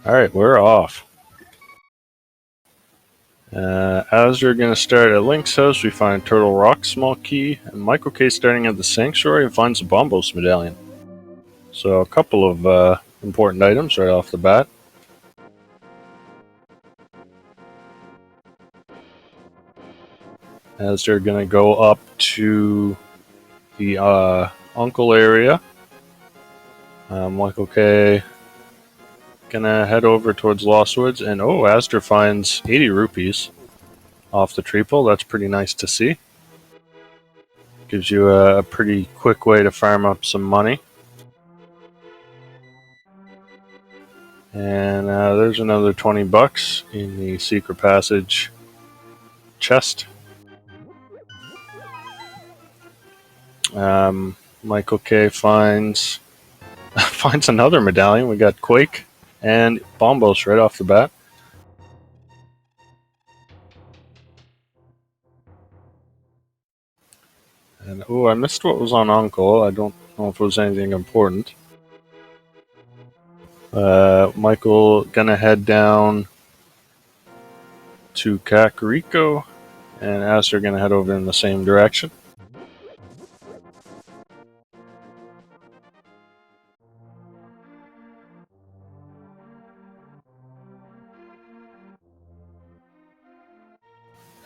Alright, we're off. As we're going to start at Link's house, we find Turtle Rock, small key, and Michael K starting at the Sanctuary and finds a Bombos medallion. So a couple of important items right off the bat. As they're going to go up to the Uncle area, Michael K gonna head over towards Lost Woods, and Astor finds 80 rupees off the tree pole. That's pretty nice to see. Gives you a pretty quick way to farm up some money. And there's another 20 bucks in the secret passage chest. Michael K finds finds another medallion. We got Quake and Bombos right off the bat. And I missed what was on Uncle. I don't know if it was anything important. Michael gonna head down to Kakariko, and Aster gonna head over in the same direction.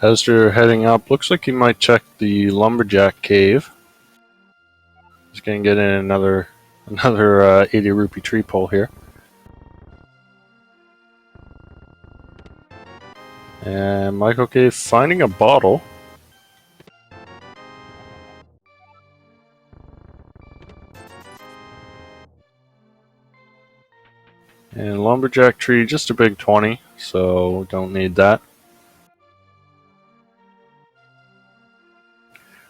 As they're heading up, looks like he might check the Lumberjack Cave. He's gonna get in another 80 rupee tree pole here. And Michael K finding a bottle. And Lumberjack Tree, just a big 20, so don't need that.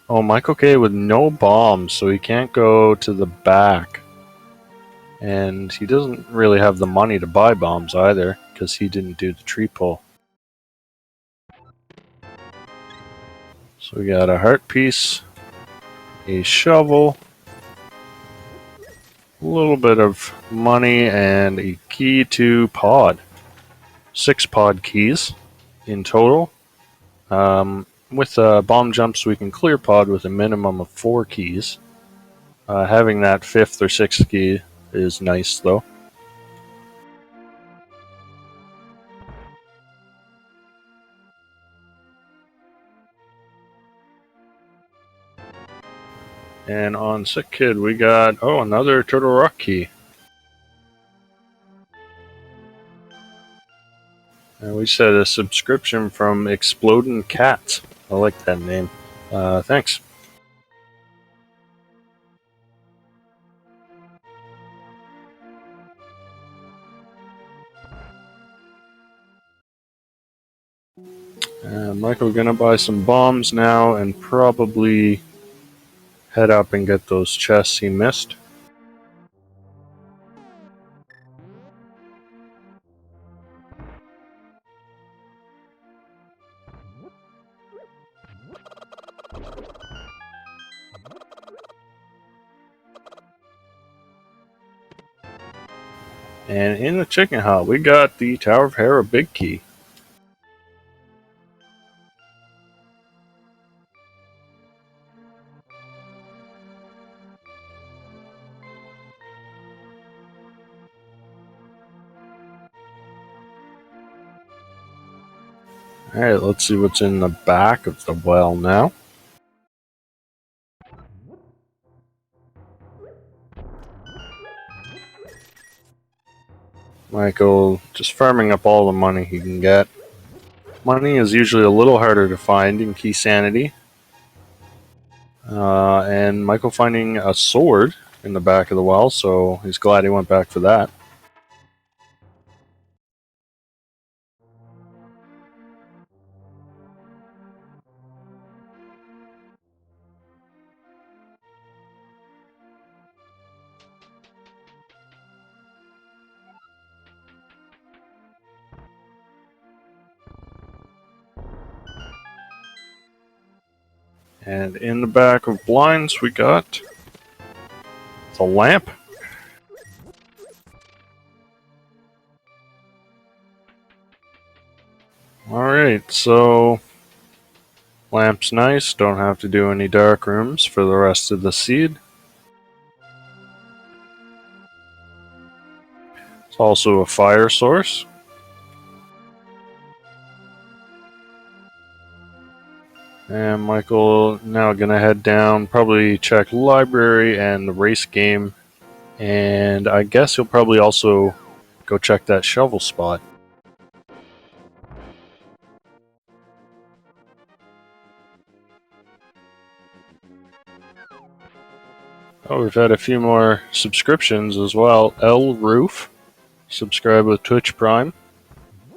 Michael K with no bombs, so he can't go to the back. And he doesn't really have the money to buy bombs either, because he didn't do the tree pull. So we got a heart piece, a shovel, a little bit of money, and a key to pod. 6 pod keys in total. With bomb jumps, we can clear pod with a minimum of 4 keys. Having that 5th or 6th key is nice, though. And on Sick Kid, we got, another Turtle Rock key. And we said a subscription from Exploding Cat. I like that name. Thanks. Michael gonna buy some bombs now and probably head up and get those chests he missed. And in the chicken hut, we got the Tower of Hera big key. Alright, let's see what's in the back of the well now. Michael just farming up all the money he can get. Money is usually a little harder to find in Keysanity. And Michael finding a sword in the back of the well, so he's glad he went back for that. And in the back of blinds, we got the lamp. Alright, so lamp's nice, don't have to do any dark rooms for the rest of the seed. It's also a fire source. And Michael now gonna head down, probably check library and the race game. And I guess he'll probably also go check that shovel spot. Oh, we've had a few more subscriptions as well. L Roof, subscribe with Twitch Prime.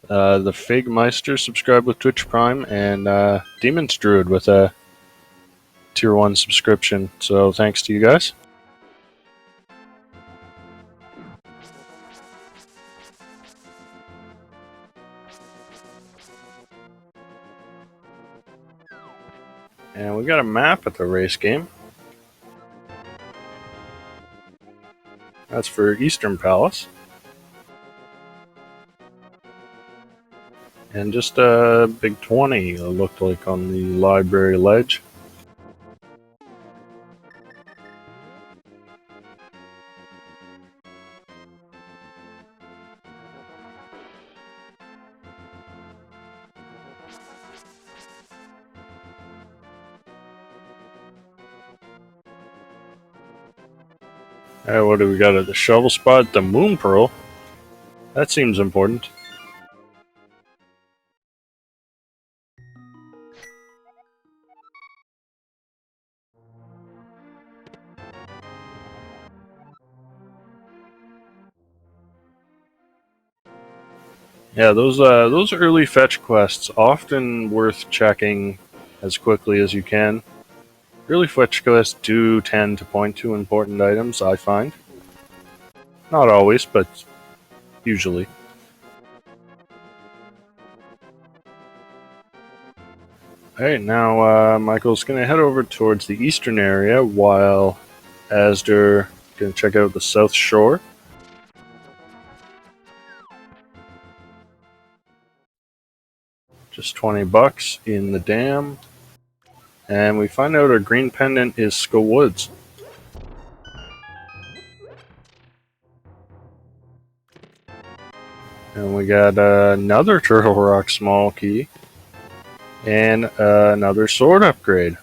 The Figmeister, subscribe with Twitch Prime. And Demon's Druid with a Tier 1 subscription. So thanks to you guys. And we got a map at the race game. That's for Eastern Palace. And just a big 20, it looked like, on the library ledge. Alright, what do we got at the shovel spot? The Moon Pearl. That seems important. Yeah, those early fetch quests, often worth checking as quickly as you can. Early fetch quests do tend to point to important items, I find. Not always, but usually. Alright, now Michael's going to head over towards the eastern area while Asder going to check out the south shore. Just 20 bucks in the dam. And we find out our green pendant is Skull Woods. And we got another Turtle Rock small key. And another sword upgrade.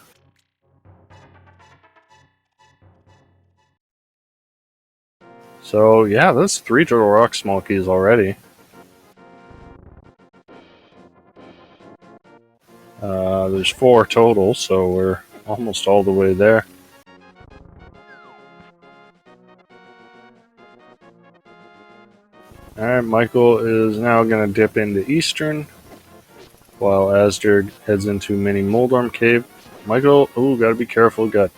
So yeah, that's 3 Turtle Rock small keys already. There's 4 total, so we're almost all the way there. Alright, Michael is now going to dip into Eastern, while Asder heads into Mini Moldorm Cave. Michael, ooh, gotta be careful, got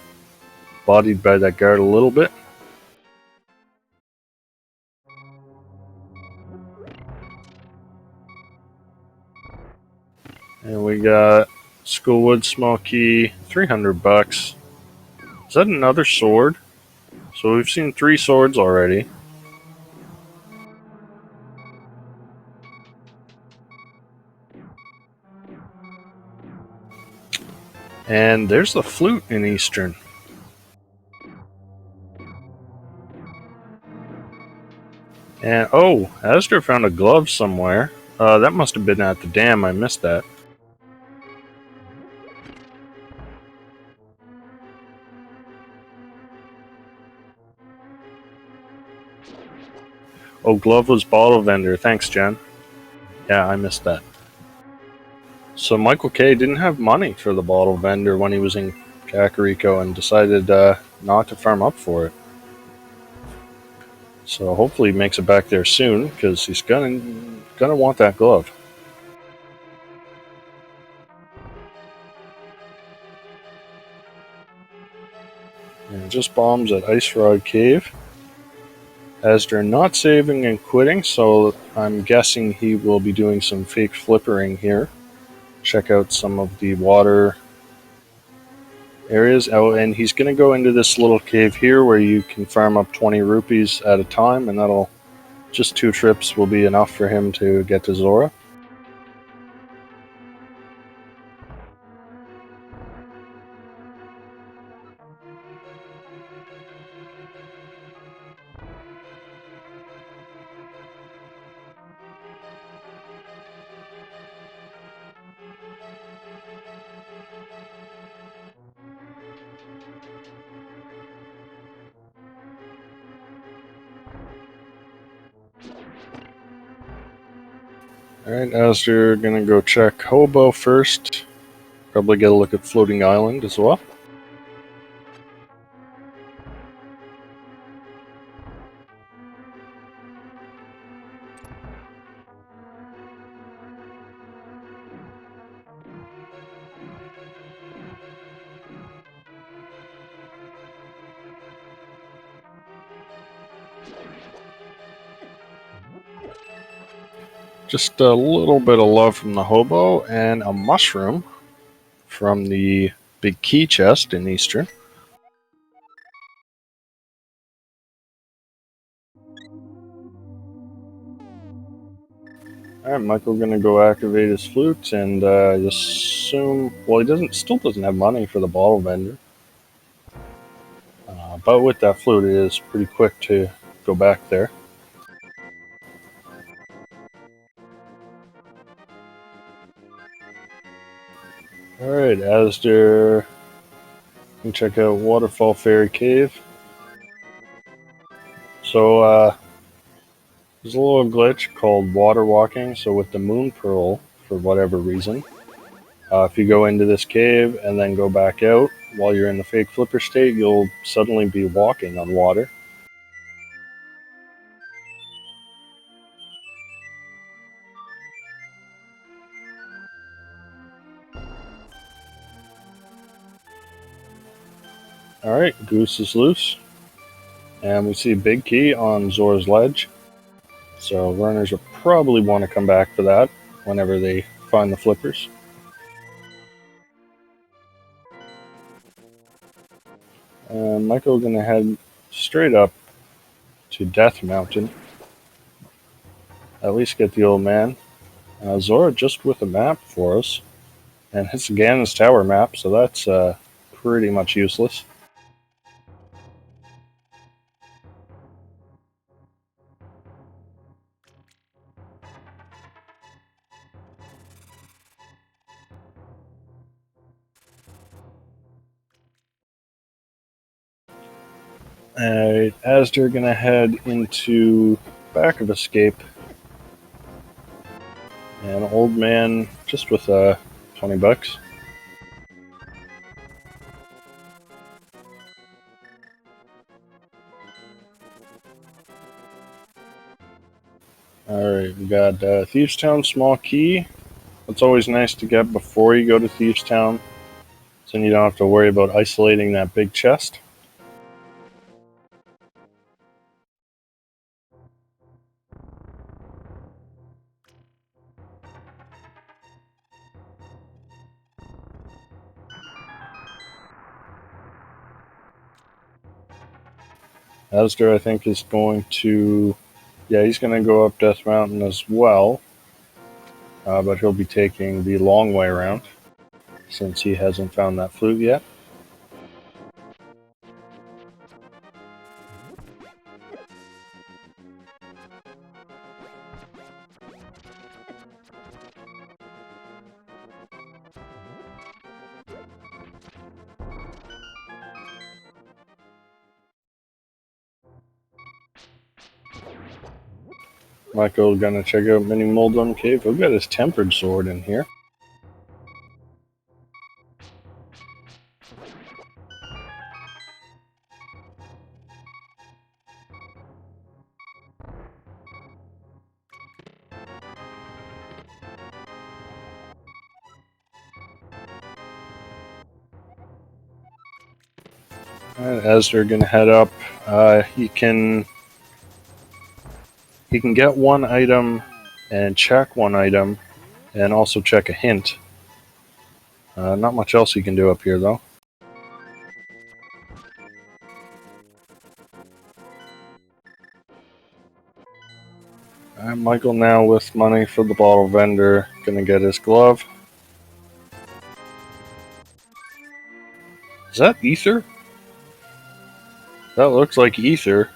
bodied by that guard a little bit. And we got Schoolwood small key, 300 bucks. Is that another sword? So we've seen 3 swords already. And there's the flute in Eastern. And oh, Astor found a glove somewhere. That must have been at the dam, I missed that. Oh, glove was bottle vendor, thanks Jen. Yeah, I missed that. So Michael K didn't have money for the bottle vendor when he was in Kakariko and decided not to farm up for it. So hopefully he makes it back there soon, because he's gonna want that glove. And just bombs at Ice Rod Cave. As they're not saving and quitting, so I'm guessing he will be doing some fake flippering here. Check out some of the water areas. Oh, and he's going to go into this little cave here where you can farm up 20 rupees at a time, and that'll just 2 trips will be enough for him to get to Zora. Alright, as you're gonna go check Hobo first. Probably get a look at Floating Island as well. Just a little bit of love from the Hobo and a mushroom from the big key chest in Eastern. Alright, Michael gonna go activate his flute and assume, well, he still doesn't have money for the bottle vendor. But with that flute, it is pretty quick to go back there. Alright, Asder can check out Waterfall Fairy Cave. So, there's a little glitch called water walking. So with the moon pearl, for whatever reason, if you go into this cave and then go back out while you're in the fake flipper state, you'll suddenly be walking on water. Alright, Goose is loose. And we see Big Key on Zora's Ledge. So runners will probably want to come back for that whenever they find the flippers. Michael gonna head straight up to Death Mountain. At least get the old man. Zora just with a map for us. And it's Ganon's Tower map, so that's pretty much useless. Asder gonna head into back of Escape. And old man just with $20. Alright, we got Thieves Town Small Key. It's always nice to get before you go to Thieves Town, so you don't have to worry about isolating that big chest. Asder, I think, is going to... Yeah, he's going to go up Death Mountain as well, but he'll be taking the long way around, since he hasn't found that flute yet. Michael's gonna check out Mini Moldon Cave. He'll get his tempered sword in here. As they're gonna head up, he can get one item and check one item, and also check a hint. Not much else he can do up here though. Michael now with money for the bottle vendor, gonna get his glove. Is that ether? That looks like ether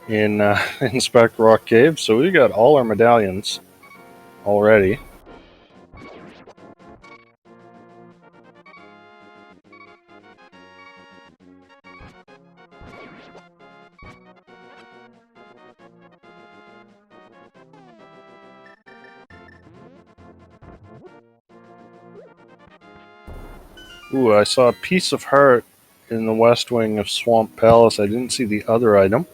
in Inspect Rock Cave. So we got all our medallions already. Ooh, I saw a piece of heart in the west wing of Swamp Palace. I didn't see the other item.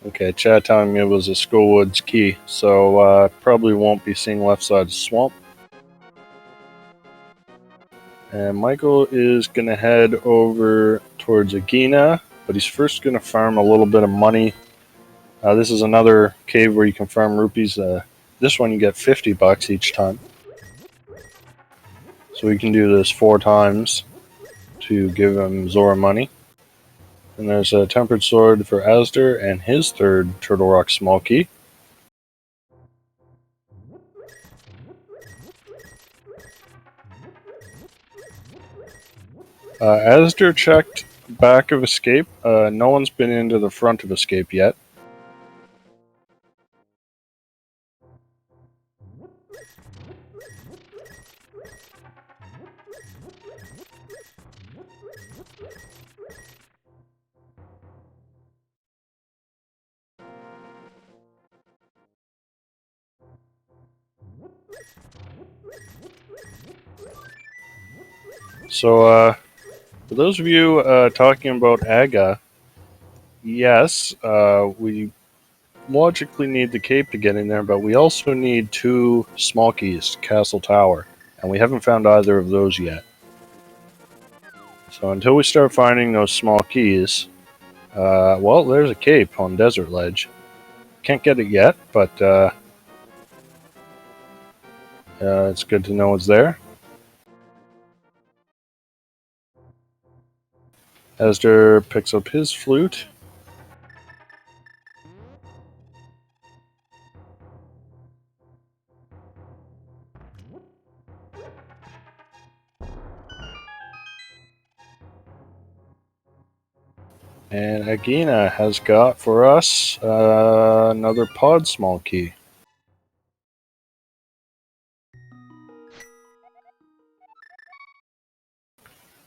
Okay, chat telling me it was a Skullwoods key, so probably won't be seeing left side of swamp. And Michael is going to head over towards Agina, but he's first going to farm a little bit of money. This is another cave where you can farm rupees. This one you get 50 bucks each time. So we can do this 4 times to give him Zora money. And there's a tempered sword for Asder and his third Turtle Rock small key. Asder checked back of escape. No one's been into the front of escape yet. So, for those of you talking about Aga, yes, we logically need the cape to get in there, but we also need 2 small keys to Castle Tower, and we haven't found either of those yet. So until we start finding those small keys, well, there's a cape on Desert Ledge. Can't get it yet, but it's good to know it's there. Asder picks up his flute. And Agina has got for us another pod small key.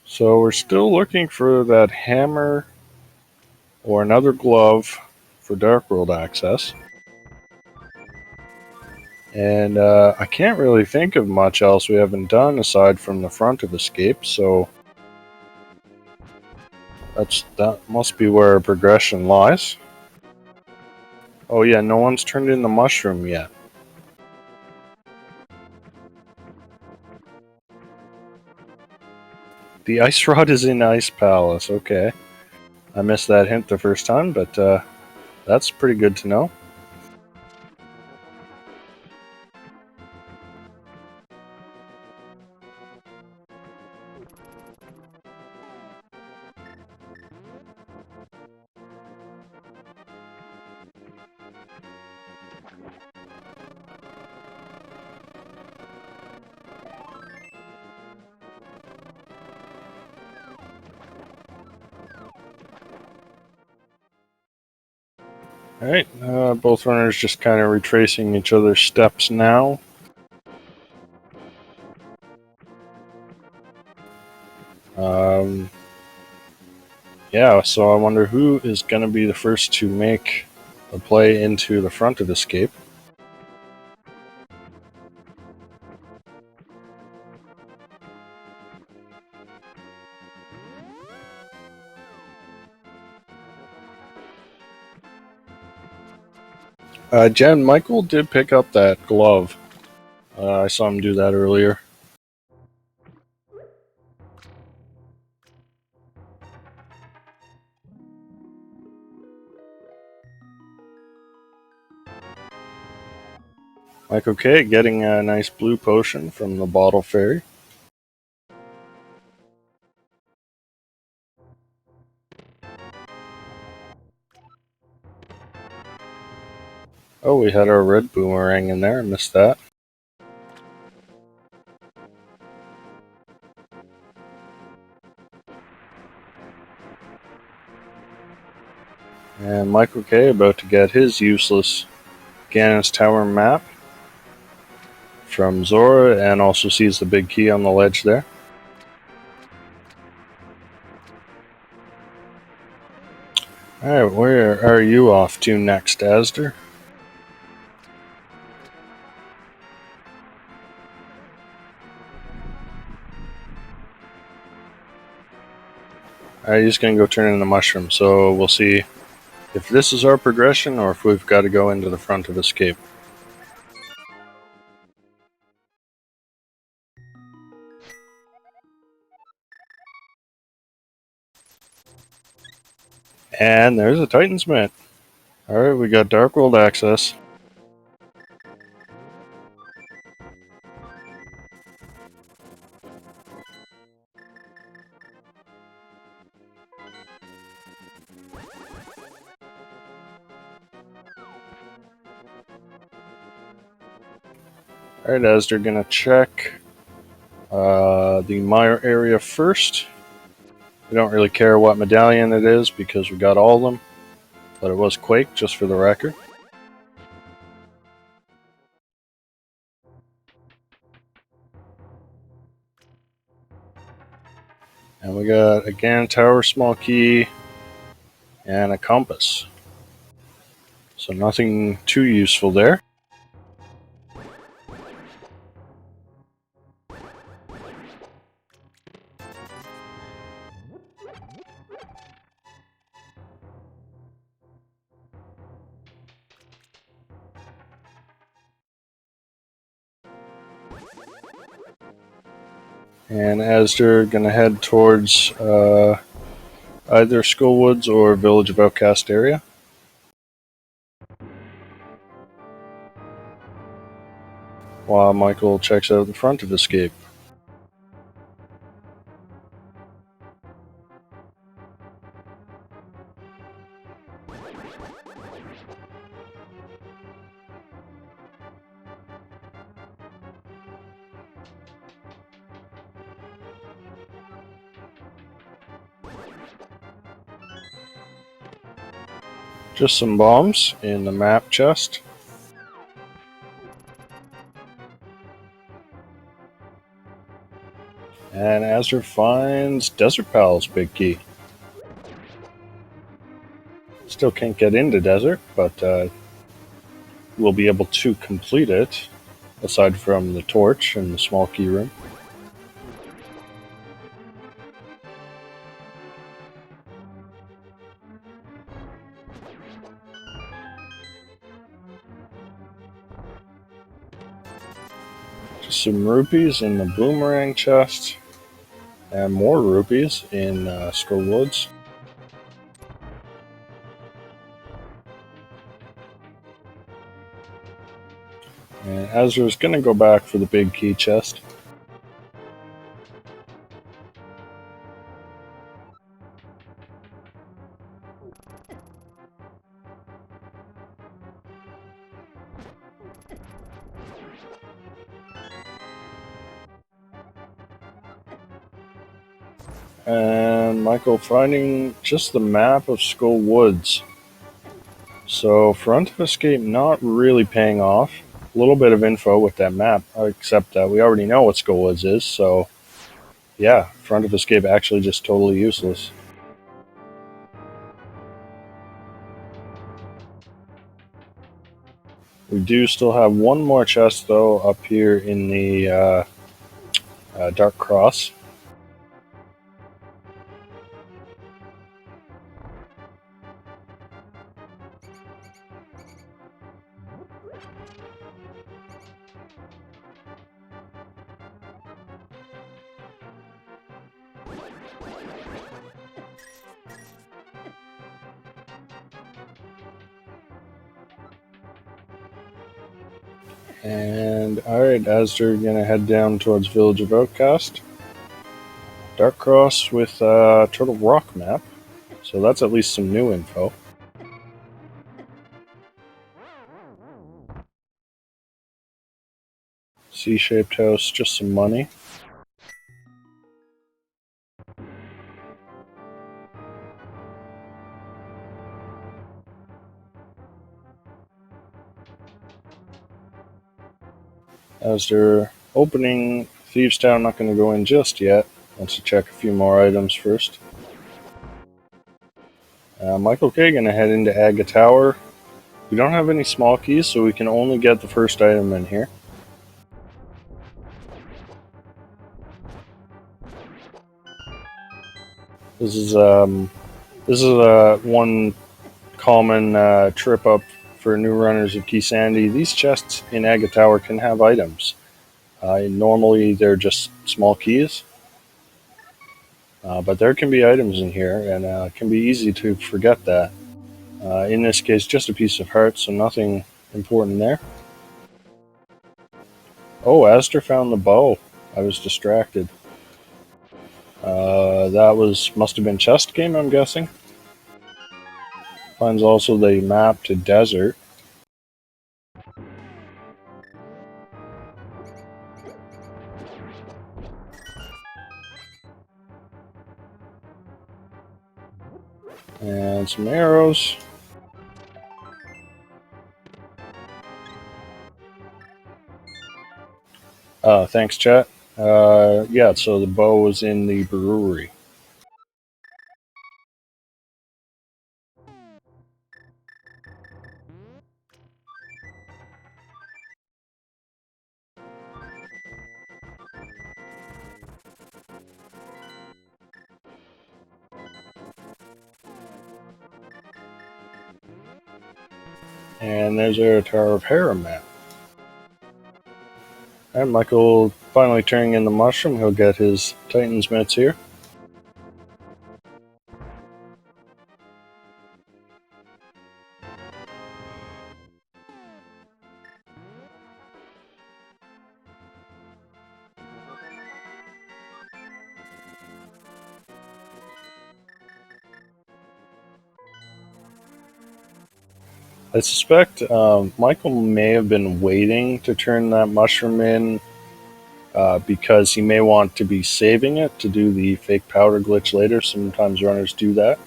So we're still looking for that hammer or another glove for Dark World access. And I can't really think of much else we haven't done aside from the front of escape, so that must be where our progression lies. Oh yeah, no one's turned in the mushroom yet. The ice rod is in Ice Palace, okay. I missed that hint the first time, but that's pretty good to know. Alright, both runners just kind of retracing each other's steps now. Yeah, so I wonder who is going to be the first to make a play into the front of escape. Jen, Michael did pick up that glove. I saw him do that earlier. Michael K getting a nice blue potion from the Bottle Fairy. Oh, we had our red boomerang in there. I missed that. And Michael K about to get his useless Ganon's Tower map from Zora, and also sees the big key on the ledge there. Alright, where are you off to next, Asder? Alright, he's gonna go turn in the mushroom, so we'll see if this is our progression or if we've got to go into the front of escape. And there's a Titansmith. Alright, we got Dark World access. Alright, as they're gonna check the Mire area first. We don't really care what medallion it is because we got all of them, but it was Quake, just for the record. And we got, again, Tower Small Key and a Compass. So nothing too useful there. And as they're gonna head towards either Skullwoods or Village of Outcast area. While Michael checks out the front of Escape. Just some bombs in the map chest. And Azure finds Desert Pal's big key. Still can't get into Desert, but we'll be able to complete it, aside from the torch and the small key room. Just some rupees in the boomerang chest, and more rupees in Skullwoods. And Azra's gonna go back for the big key chest. And Michael finding just the map of Skull Woods. So Front of Escape not really paying off. A little bit of info with that map, except we already know what Skull Woods is, so yeah, Front of Escape actually just totally useless. We do still have one more chest though up here in the Dark Cross. And alright, as they're gonna head down towards Village of Outcast. Dark Cross with Turtle Rock map. So that's at least some new info. C-shaped house, just some money. As they're opening Thieves Town, not going to go in just yet. Wants to check a few more items first. Michael K going to head into Aga Tower. We don't have any small keys, so we can only get the first item in here. This is one common trip up for new runners of Keysanity. These chests in Aga Tower can have items. Normally they're just small keys, but there can be items in here, and it can be easy to forget that. In this case, just a piece of heart, so nothing important there. Oh, Astor found the bow. I was distracted. That must have been chest game, I'm guessing. Finds also the map to desert. And some arrows. Thanks, chat. Yeah, so the bow was in the brewery. And there's our Tower of Harem map. Alright, Michael finally turning in the mushroom. He'll get his Titan's mitts here. I suspect Michael may have been waiting to turn that mushroom in because he may want to be saving it to do the fake powder glitch later. Sometimes runners do that.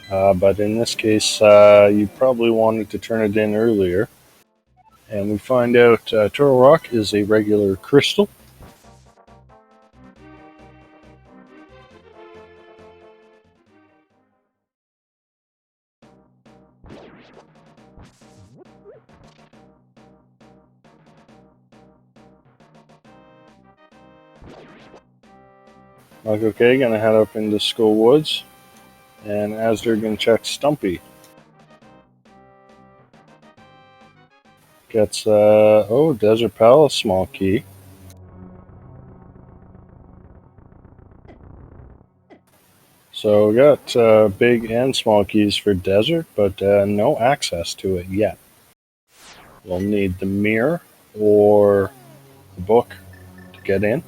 But in this case, you probably wanted to turn it in earlier. And we find out Turtle Rock is a regular crystal. Michael K gonna head up into Skull Woods, and Asder gonna check Stumpy. Gets Desert Palace small key. So we got big and small keys for Desert, but no access to it yet. We'll need the mirror or the book to get in.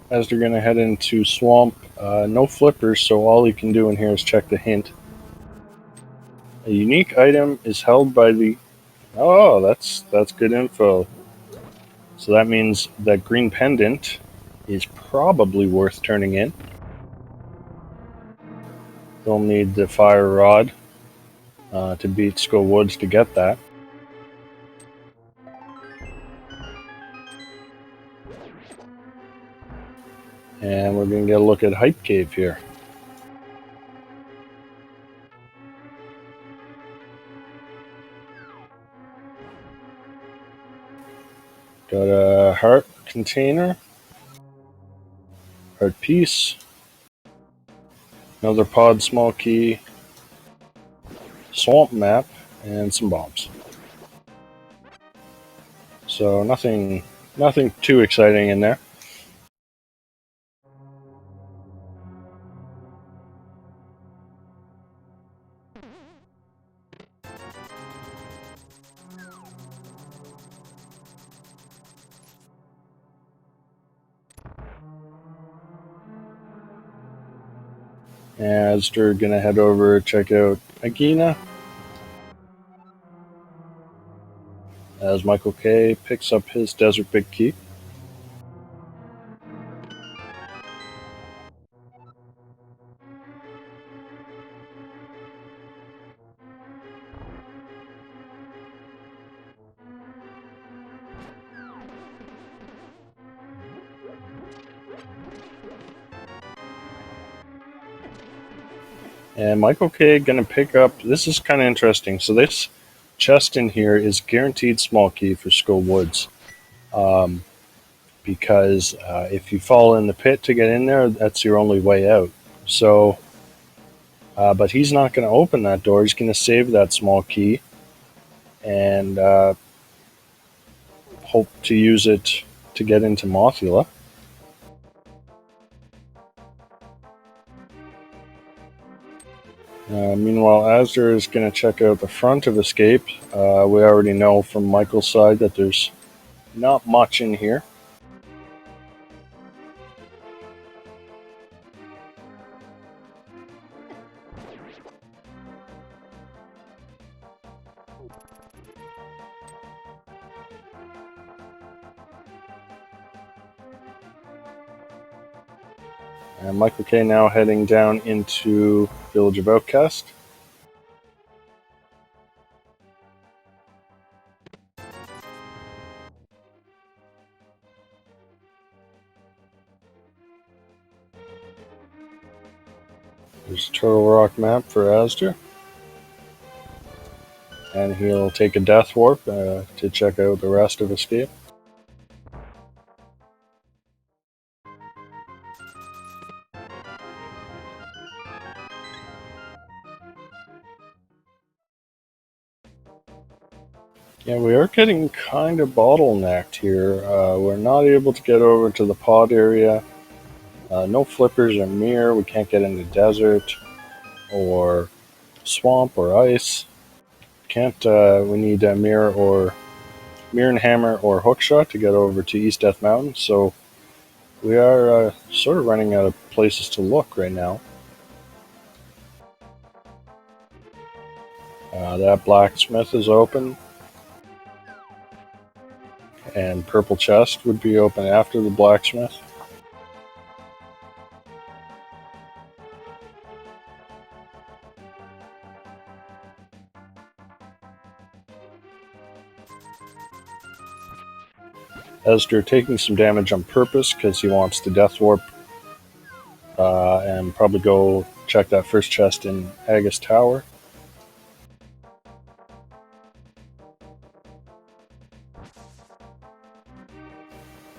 As they're going to head into Swamp, no flippers, so all you can do in here is check the hint. A unique item is held by the... Oh, that's good info. So that means that green pendant is probably worth turning in. They'll need the fire rod to beat Skull Woods to get that. And we're going to get a look at Hype Cave here. Got a heart container, heart piece, another pod small key, swamp map, and some bombs. So nothing too exciting in there. As we're gonna head over check out Agina. As Michael K picks up his Desert Big Key. And Michael K gonna pick up. This is kind of interesting. So this chest in here is guaranteed small key for Skull Woods, um, because if you fall in the pit to get in there, that's your only way out. So, but he's not going to open that door. He's going to save that small key and hope to use it to get into Mothula. Meanwhile, Asder is going to check out the front of Escape. We already know from Michael's side that there's not much in here. And Michael K now heading down into Village of Outcast. There's a Turtle Rock map for Asder. And he'll take a Death Warp to check out the rest of Escape. Yeah, we are getting kind of bottlenecked here. We're not able to get over to the pod area. No flippers or mirror. We can't get into desert or swamp or ice. Can't. We need a mirror and hammer or hookshot to get over to East Death Mountain. So we are sort of running out of places to look right now. That blacksmith is open, and purple chest would be open after the blacksmith. Esder taking some damage on purpose because he wants to Death Warp and probably go check that first chest in Agus Tower.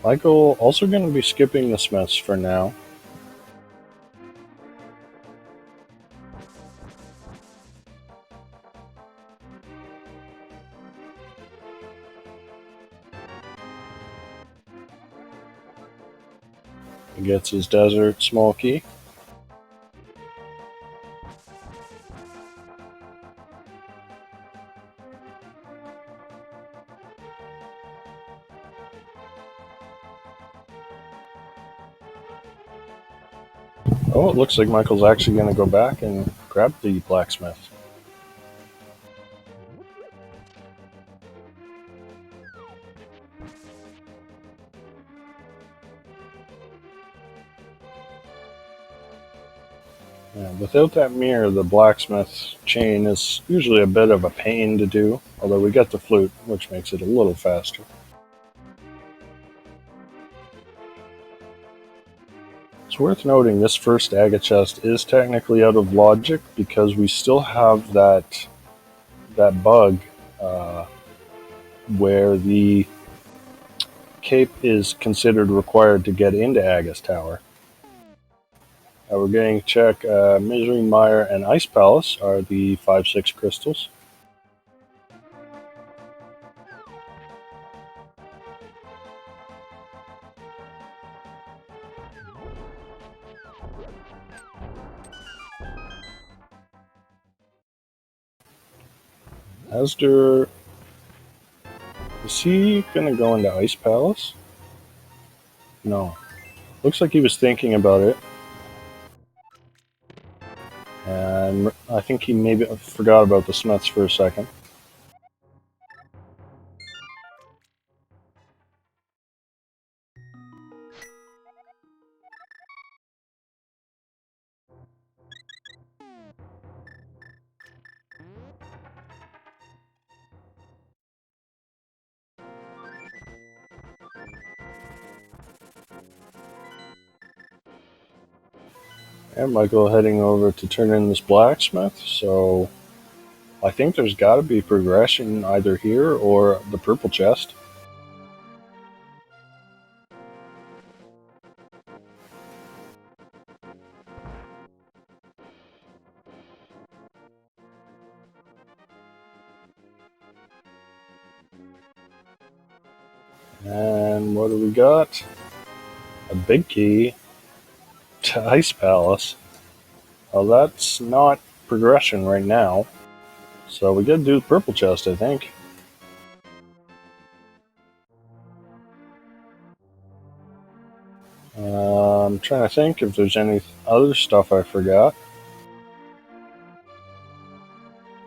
Michael also going to be skipping the Smiths for now. He gets his desert small key. Oh, it looks like Michael's actually going to go back and grab the blacksmith. Yeah, without that mirror, the blacksmith chain is usually a bit of a pain to do, although we get the flute, which makes it a little faster. It's worth noting this first agate chest is technically out of logic because we still have that bug where the cape is considered required to get into Agus Tower. We're getting to check Misery Mire and Ice Palace are the 5/6 crystals. Asder, is he gonna go into Ice Palace? No. Looks like he was thinking about it. And I think he maybe forgot about the Smiths for a second. And Michael heading over to turn in this blacksmith, so I think there's got to be progression either here or the purple chest. And what do we got? A big key to Ice Palace. Well, that's not progression right now. So we gotta do the purple chest, I think. I'm trying to think if there's any other stuff I forgot.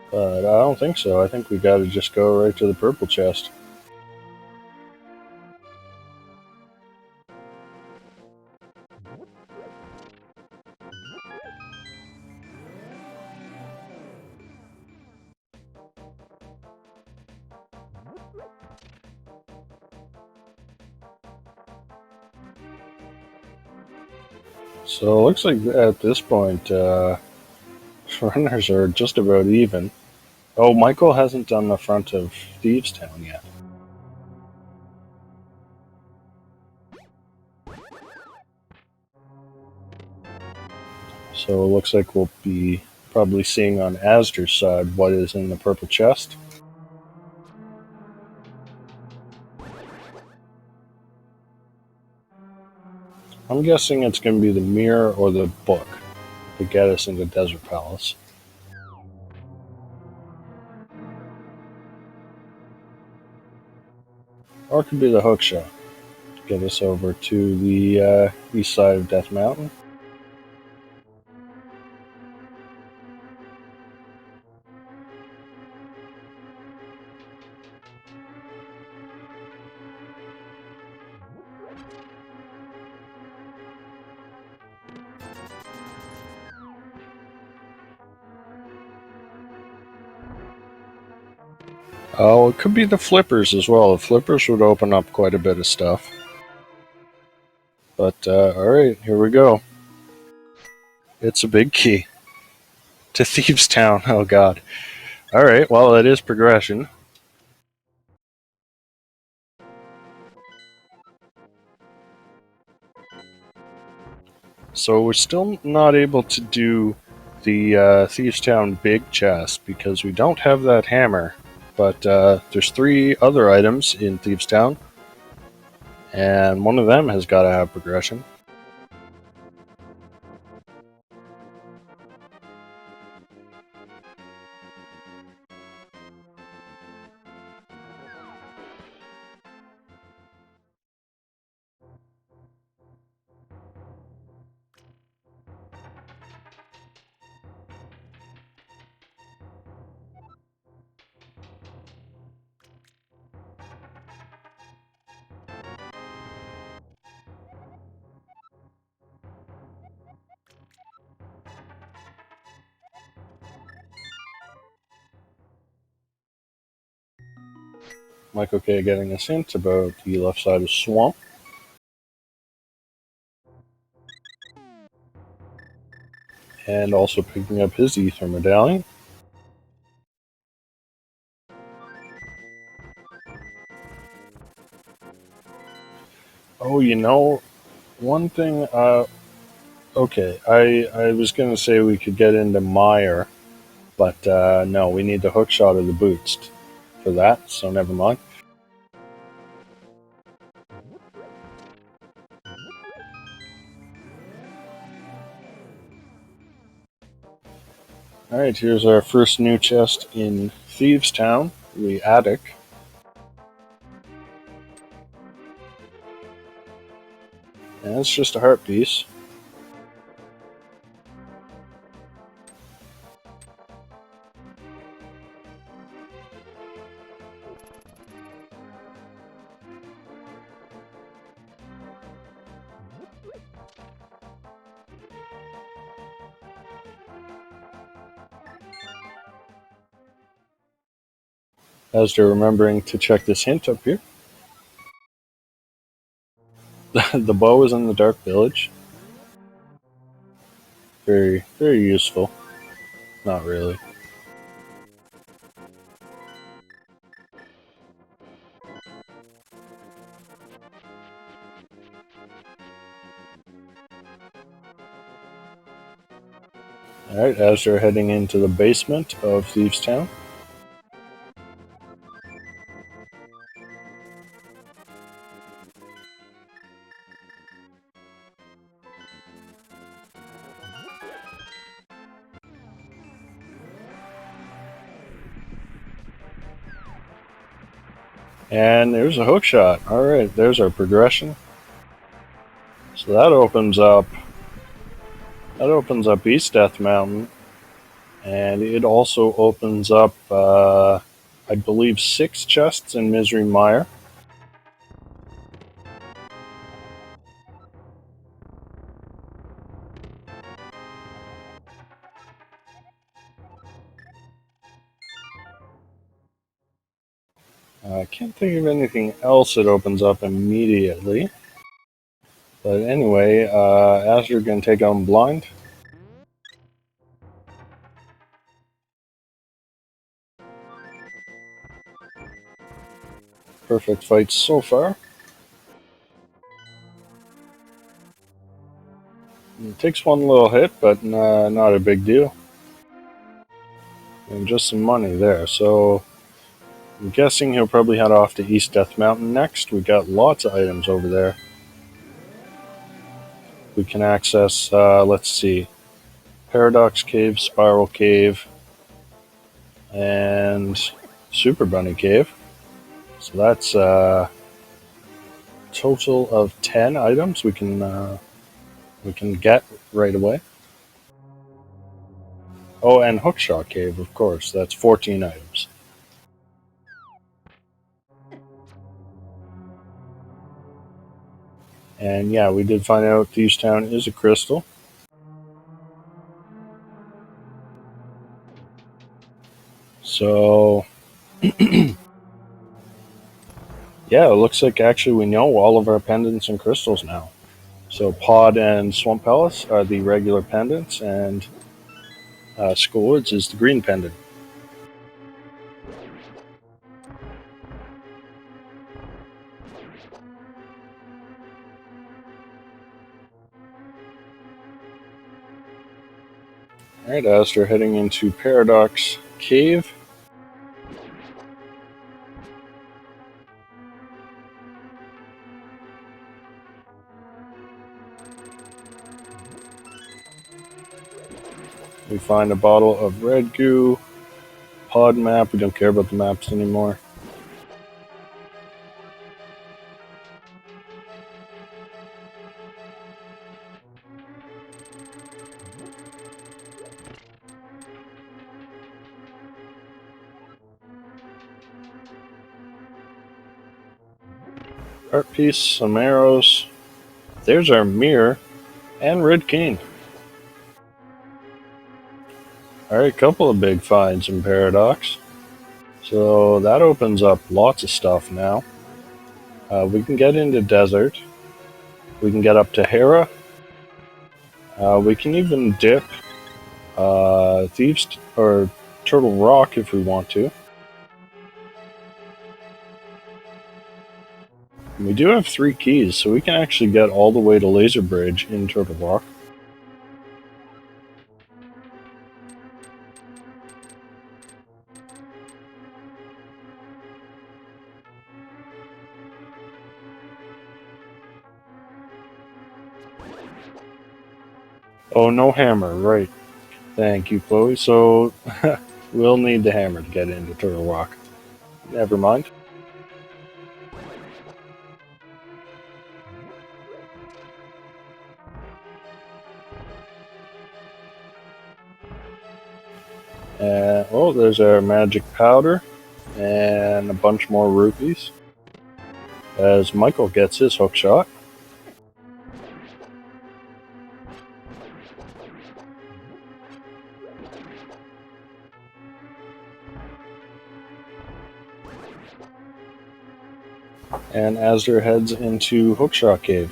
But I don't think so. I think we gotta just go right to the purple chest. So it looks like at this point, runners are just about even. Oh, Michael hasn't done the front of Thieves Town yet. So it looks like we'll be probably seeing on Asder's side what is in the purple chest. I'm guessing it's going to be the mirror or the book to get us into Desert Palace. Or it could be the hookshot to get us over to the east side of Death Mountain. Oh, it could be the flippers as well. The flippers would open up quite a bit of stuff. But, alright, here we go. It's a big key to Thieves Town. Oh, God. Alright, well, it is progression. So we're still not able to do the Thieves Town big chest because we don't have that hammer. But there's 3 other items in Thieves Town, and one of them has got to have progression. Michael K getting a hint about the left side of Swamp. And also picking up his ether medallion. Oh, you know, one thing, okay, I was going to say we could get into Meyer, but no, we need the hookshot of the boots for that, so never mind. Alright, here's our first new chest in Thieves Town, the attic. And it's just a heart piece. As they're remembering to check this hint up here. The bow is in the Dark Village. very, very useful. Not really. Alright, as they're heading into the basement of Thieves Town. And there's a hook shot. Alright, there's our progression. So that opens up East Death Mountain. And it also opens up, I believe, 6 chests in Misery Mire. I can't think of anything else that opens up immediately. But anyway, Azure can take on Blind. Perfect fight so far. It takes one little hit, but not a big deal. And just some money there. So I'm guessing he'll probably head off to East Death Mountain next. We got lots of items over there. We can access, let's see, Paradox Cave, Spiral Cave, and Super Bunny Cave. So that's a total of 10 items we can get right away. Oh, and Hookshot Cave, of course. That's 14 items. And yeah, we did find out Thieves Town is a crystal. So yeah, it looks like actually we know all of our pendants and crystals now. So Pod and Swamp Palace are the regular pendants, and School Woods is the green pendant. Alright, as we're heading into Paradox Cave. We find a bottle of red goo, pod map. We don't care about the maps anymore. Art piece, some arrows. There's our mirror and red cane. Alright, couple of big finds in Paradox. So that opens up lots of stuff now. We can get into Desert. We can get up to Hera. We can even dip Thieves or Turtle Rock if we want to. And we do have 3 keys, so we can actually get all the way to Laser Bridge in Turtle Rock. Oh, no hammer, right. Thank you, Chloe. So, we'll need the hammer to get into Turtle Rock. Never mind. Oh, there's our magic powder and a bunch more rupees. As Michael gets his hook shot. And Azure heads into Hookshot Cave.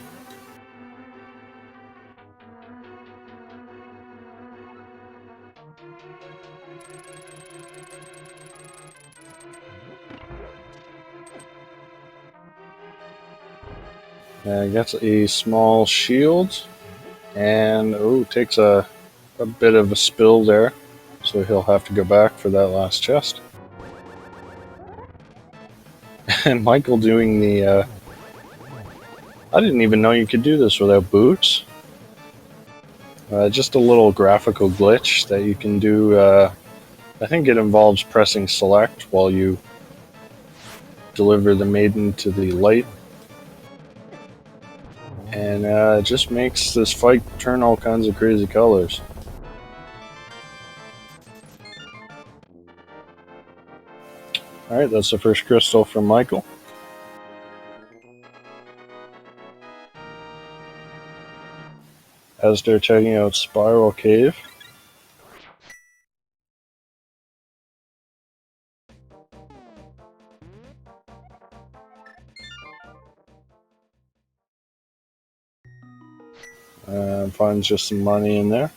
Gets a small shield, and takes a bit of a spill there, so he'll have to go back for that last chest. And Michael doing the I didn't even know you could do this without boots. Just a little graphical glitch that you can do. I think it involves pressing select while you deliver the maiden to the light. And it just makes this fight turn all kinds of crazy colors. Alright, that's the first crystal from Michael. As they're checking out Spiral Cave. Finds just some money in there.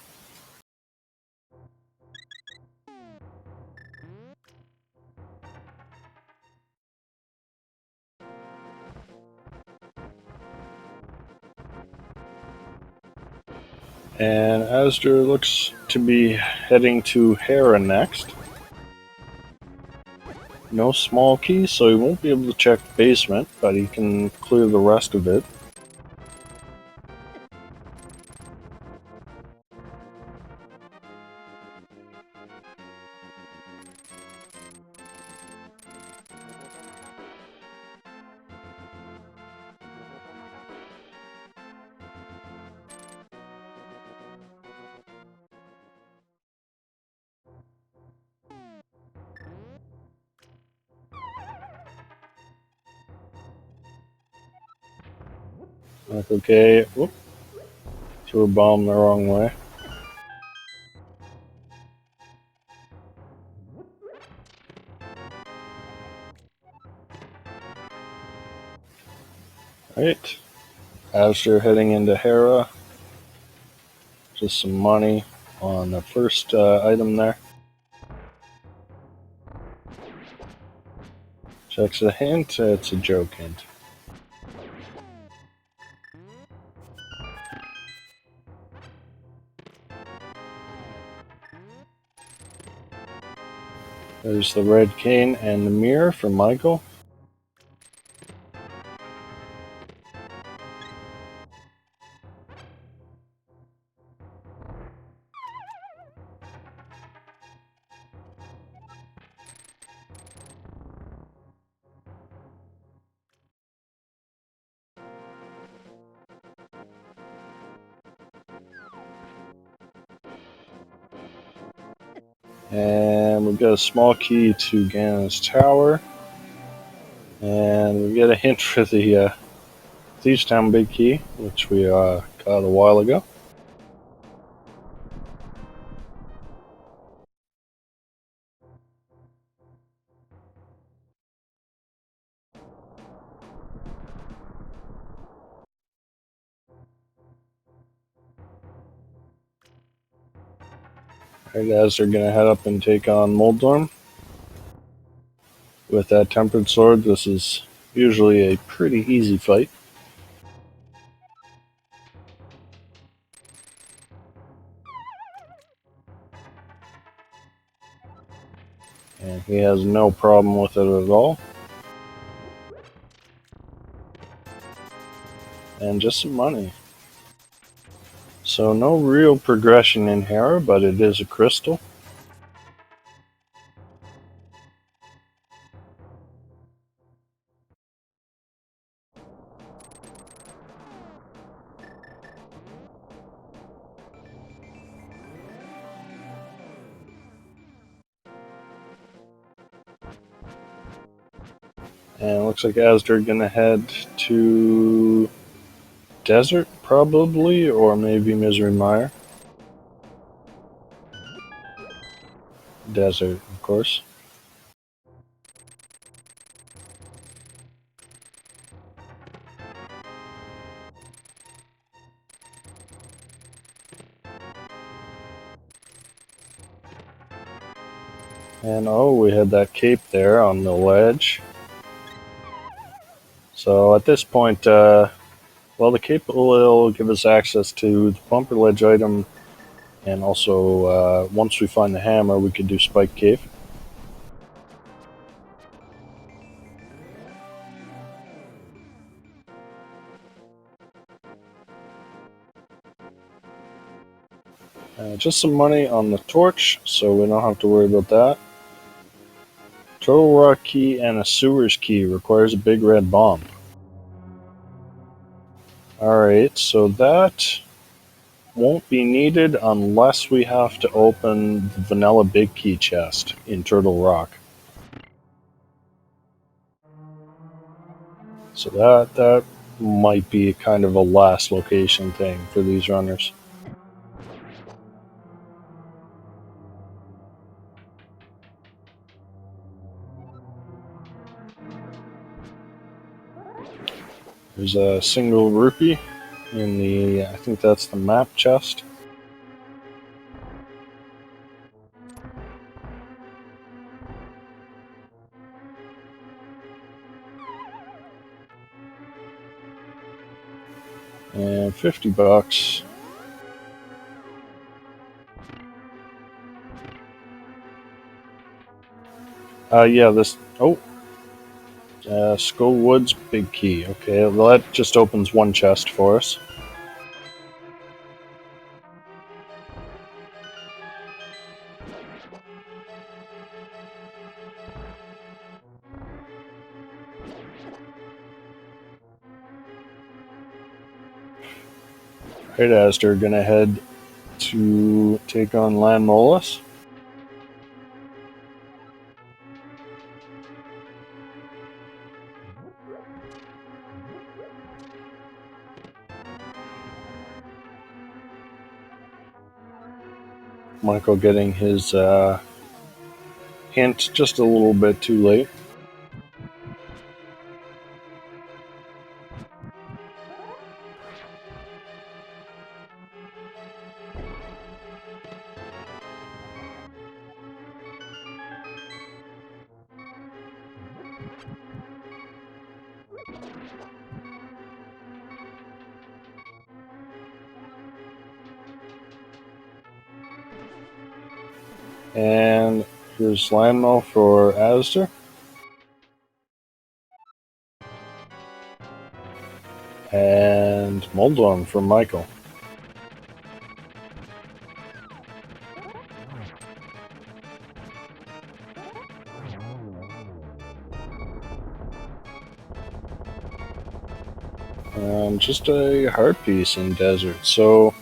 And Astor looks to be heading to Hera next. No small key, so he won't be able to check the basement, but he can clear the rest of it. Like, okay, whoop, threw a bomb the wrong way. Right, Astor heading into Hera. Just some money on the first item there. Checks the hint, it's a joke hint. There's the red cane and the mirror from Michael. And we've got a small key to Ganon's tower. And we get a hint for the Thieves Town big key, which we got a while ago. Alright guys, they're going to head up and take on Moldorm. With that tempered sword, this is usually a pretty easy fight. And he has no problem with it at all. And just some money. So no real progression in Hera, but it is a crystal. And it looks like Astor gonna head to Desert, probably, or maybe Misery Mire. Desert, of course. And oh, we had that cape there on the ledge. So at this point, Well, the cape will give us access to the bumper ledge item, and also once we find the hammer, we could do Spike Cave. Just some money on the torch, so we don't have to worry about that. Turtle Rock key and a sewers key requires a big red bomb. Alright, so that won't be needed unless we have to open the vanilla big key chest in Turtle Rock. So that might be kind of a last location thing for these runners. There's a single rupee in the, I think that's the map chest. And $50. Yeah, this, Skull Woods big key. Okay, well that just opens one chest for us. Right, Astor, gonna head to take on Land Molus. Michael getting his hint just a little bit too late. And here's Landmo for Astor. And Moldorm for Michael. And just a heart piece in Desert. So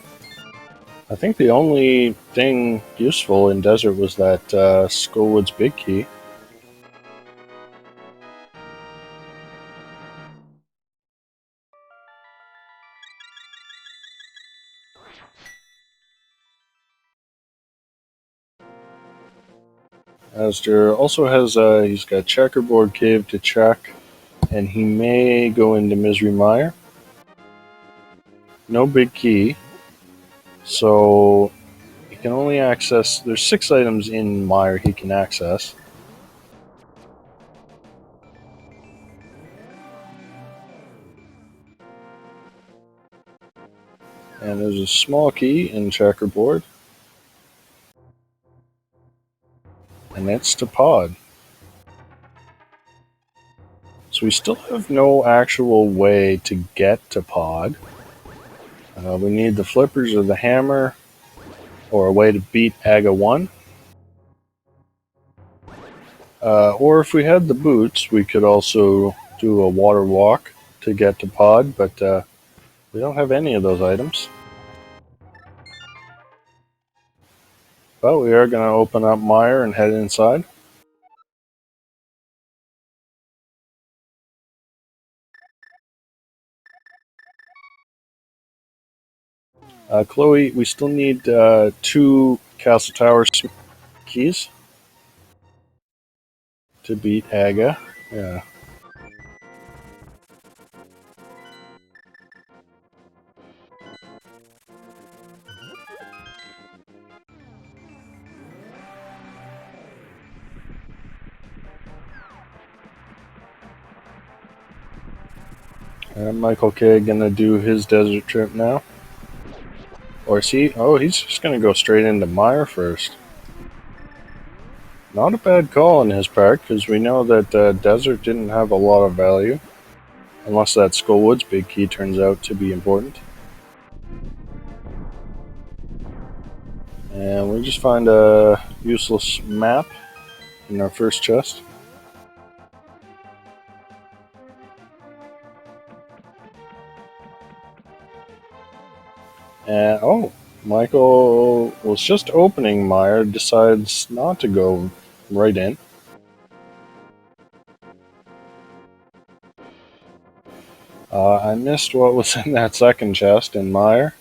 I think the only thing useful in Desert was that Skullwood's big key. Astor also has he's got Checkerboard Cave to check, and he may go into Misery Mire. No big key, so he can only access. There's 6 items in Mire he can access. And there's a small key in Checkerboard, and it's to Pod. So we still have no actual way to get to Pod. We need the flippers or the hammer, or a way to beat Aga 1. Or if we had the boots, we could also do a water walk to get to Pod, but we don't have any of those items. But we are going to open up Mire and head inside. Chloe, we still need 2 Castle Tower keys to beat Aga. Yeah. Michael K gonna do his desert trip now. Or is he? Oh, he's just gonna go straight into Mire first. Not a bad call on his part, because we know that desert didn't have a lot of value. Unless that Skullwoods big key turns out to be important. And we just find a useless map in our first chest. And oh, Michael was just opening Mire, decides not to go right in. I missed what was in that second chest in Mire.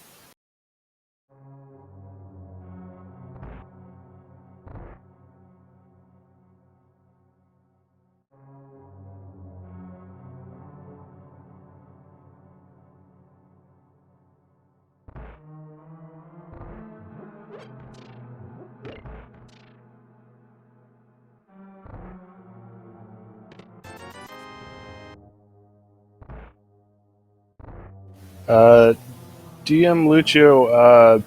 DM Lucio,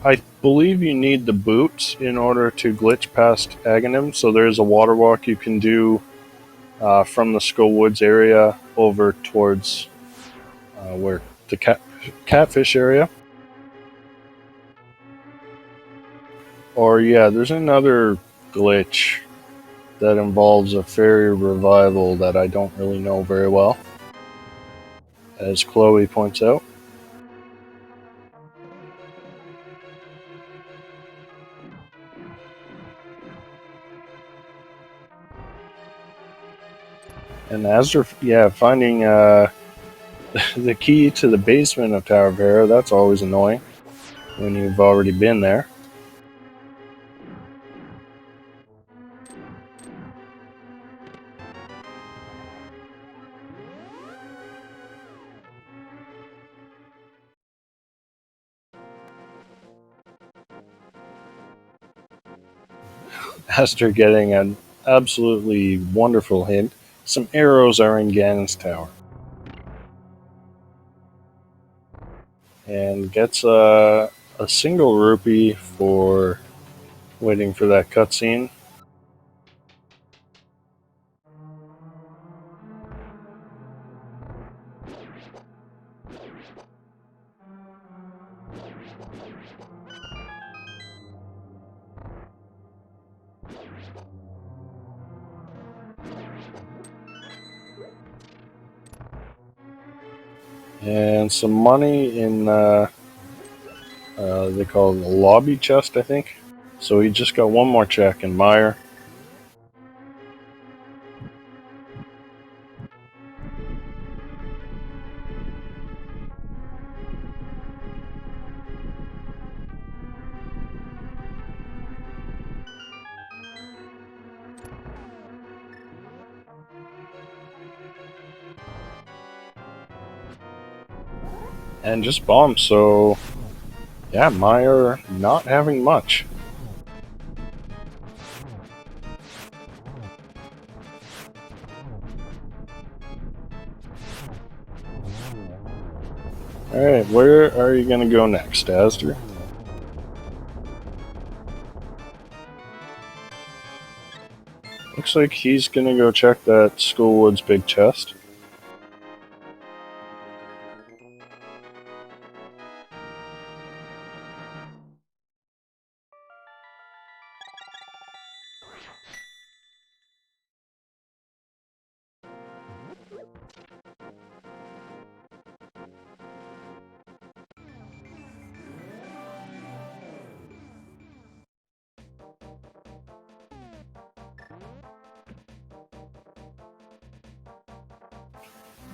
I believe you need the boots in order to glitch past Aghanim. So there's a water walk you can do from the Skullwoods area over towards where the catfish area. Or yeah, there's another glitch that involves a fairy revival that I don't really know very well, as Chloe points out. And as they're finding the key to the basement of Tower of Hera, that's always annoying when you've already been there. After getting an absolutely wonderful hint, some arrows are in Ganon's tower. And gets a single rupee for waiting for that cutscene. And some money in they call it a lobby chest, I think. So he just got one more check in Mire. And just bombs, so yeah, Mire not having much. Alright, where are you gonna go next, Astor? Looks like he's gonna go check that Skullwoods big chest.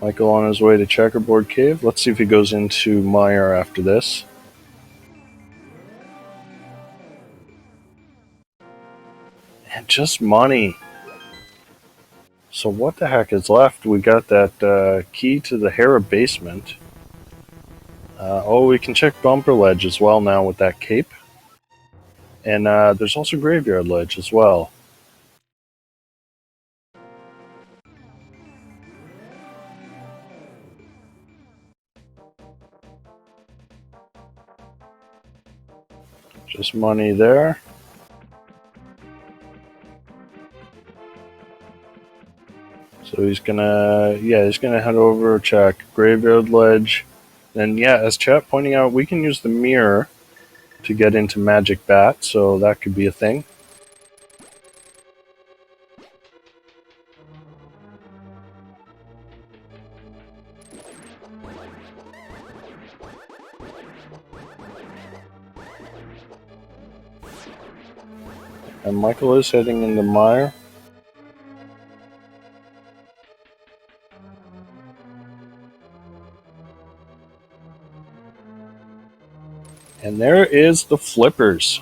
Michael on his way to Checkerboard Cave. Let's see if he goes into Mire after this. And just money. So what the heck is left? We got that key to the Hera basement. We can check Bumper Ledge as well now with that cape. And there's also Graveyard Ledge as well. Just money there. So he's gonna head over, check Graveyard Ledge. And yeah, as chat pointing out, we can use the mirror to get into Magic Bat, so that could be a thing. And Michael is heading into Mire. And there is the flippers.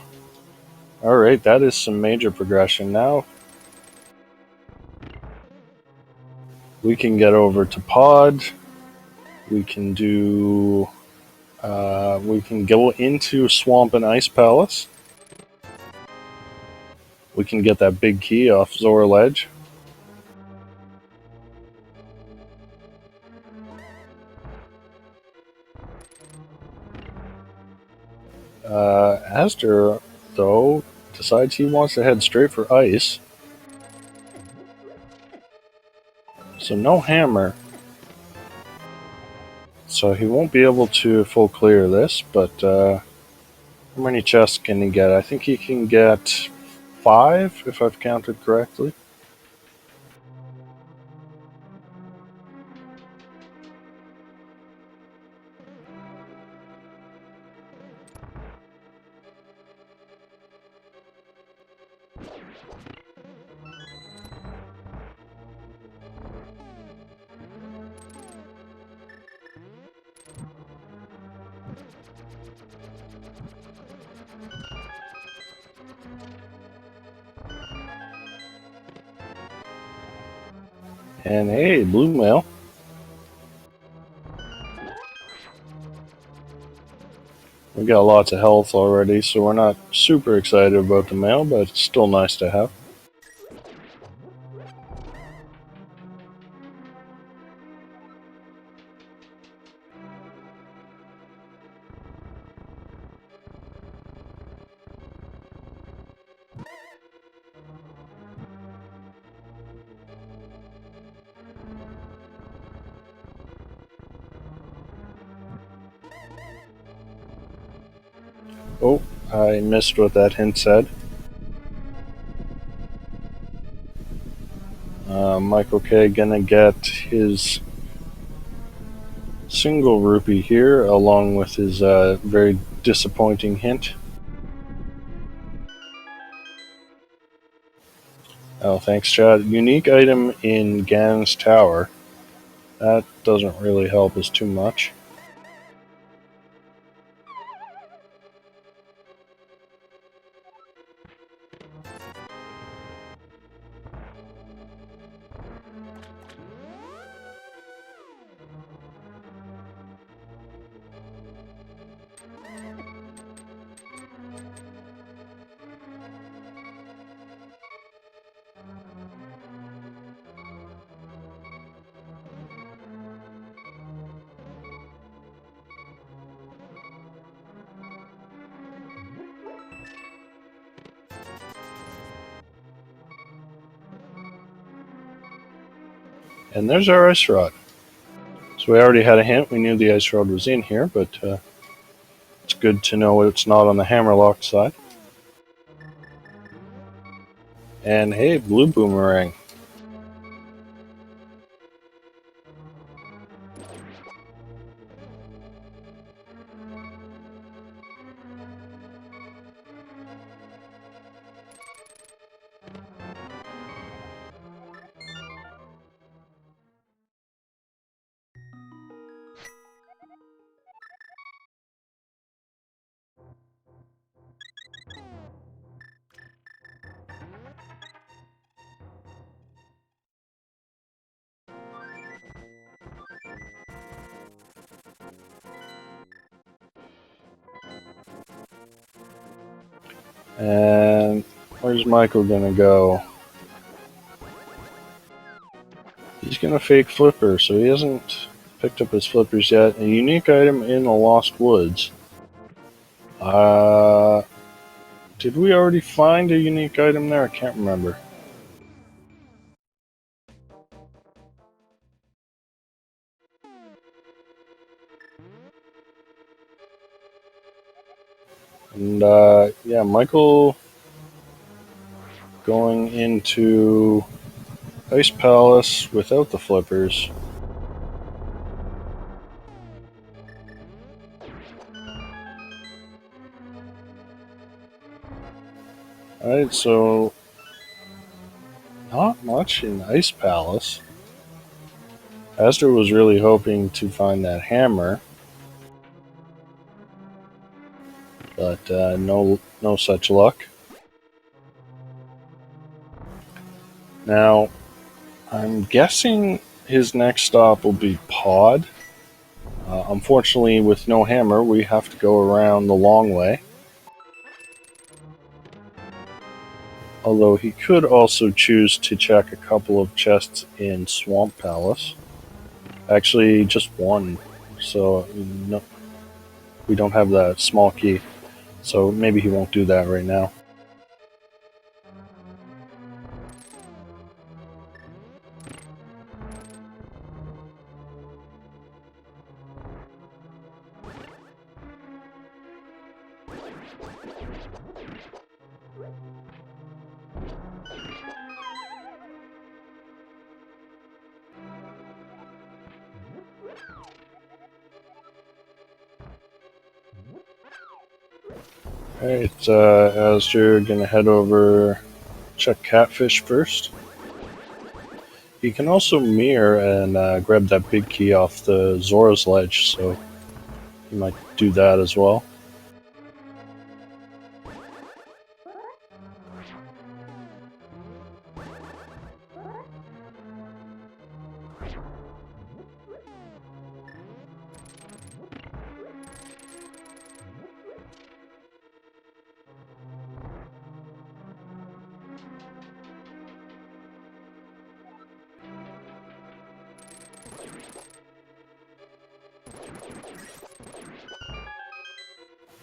Alright, that is some major progression now. We can get over to Pod. We can do... we can go into Swamp and Ice Palace. We can get that big key off Zora Ledge. Aster, though, decides he wants to head straight for Ice. So no hammer. So he won't be able to full clear this, but how many chests can he get? I think he can get 5, if I've counted correctly. And hey, blue mail. We got lots of health already, so we're not super excited about the mail, but it's still nice to have. Oh, I missed what that hint said. Michael K gonna get his single rupee here, along with his very disappointing hint. Oh, thanks, Chad. Unique item in Gan's Tower. That doesn't really help us too much. And there's our Ice Rod. So we already had a hint. We knew the Ice Rod was in here, but it's good to know it's not on the Hammerlock side. And hey, blue boomerang. And where's Michael gonna go? He's gonna fake flipper, so he hasn't picked up his flippers yet. A unique item in the Lost Woods. Did we already find a unique item there? I can't remember. And yeah, Michael going into Ice Palace without the flippers. Alright, so not much in Ice Palace. Astor was really hoping to find that hammer, but no such luck. Now, I'm guessing his next stop will be Pod. Unfortunately, with no hammer, we have to go around the long way. Although he could also choose to check a couple of chests in Swamp Palace. Actually, just one. So, no, we don't have that small key. So maybe he won't do that right now. Alright, Asger gonna head over, check Catfish first. He can also mirror and grab that big key off the Zora's ledge, so he might do that as well.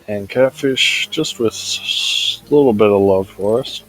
And Catfish, just with a little bit of love for us.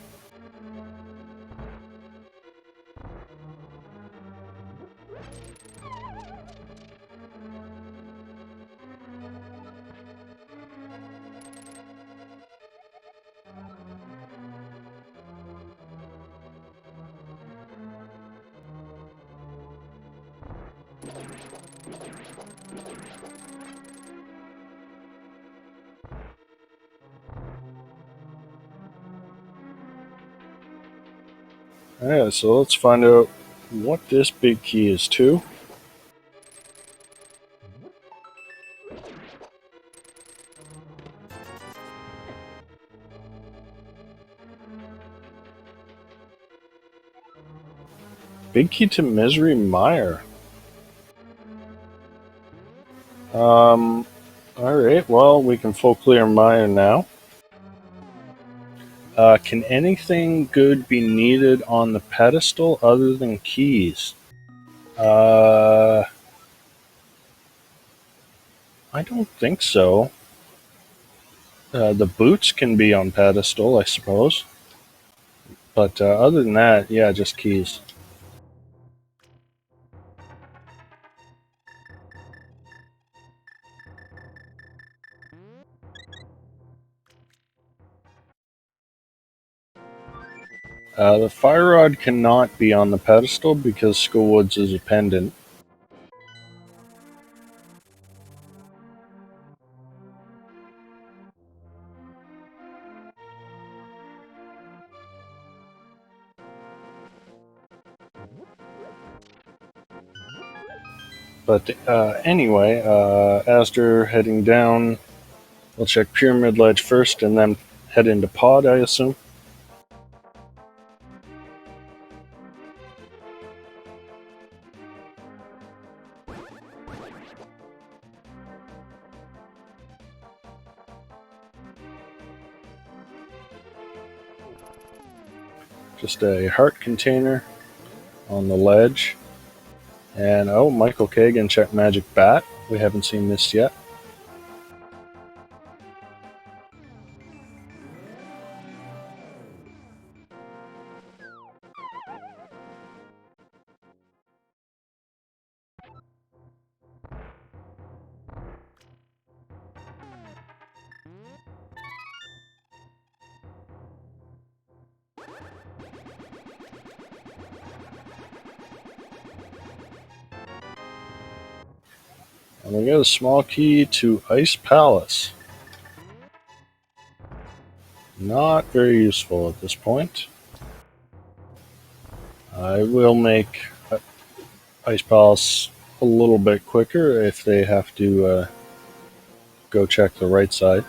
Alright, so let's find out what this big key is to. Big key to Misery Mire. Alright, well, we can full clear Mire now. Can anything good be needed on the pedestal other than keys? I don't think so. The boots can be on pedestal, I suppose. But other than that, yeah, just keys. The fire rod cannot be on the pedestal because Skullwoods is a pendant. But anyway, Astor heading down. We'll check Pyramid Ledge first and then head into Pod, I assume. Just a heart container on the ledge. And oh, Michael Kagan, check Magic Bat. We haven't seen this yet. And we get a small key to Ice Palace. Not very useful at this point. I will make Ice Palace a little bit quicker if they have to go check the right side.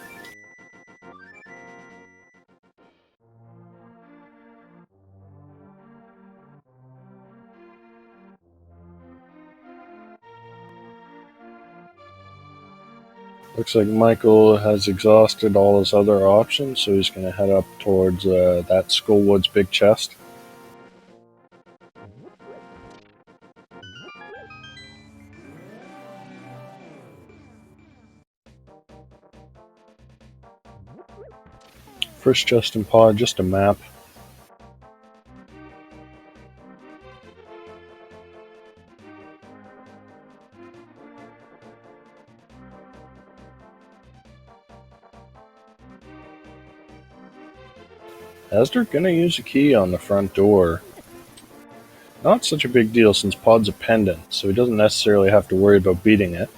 Looks like Michael has exhausted all his other options, so he's going to head up towards that Skullwood's big chest. First chest and pod, just a map. Asder gonna use a key on the front door. Not such a big deal since pod's a pendant, so he doesn't necessarily have to worry about beating it.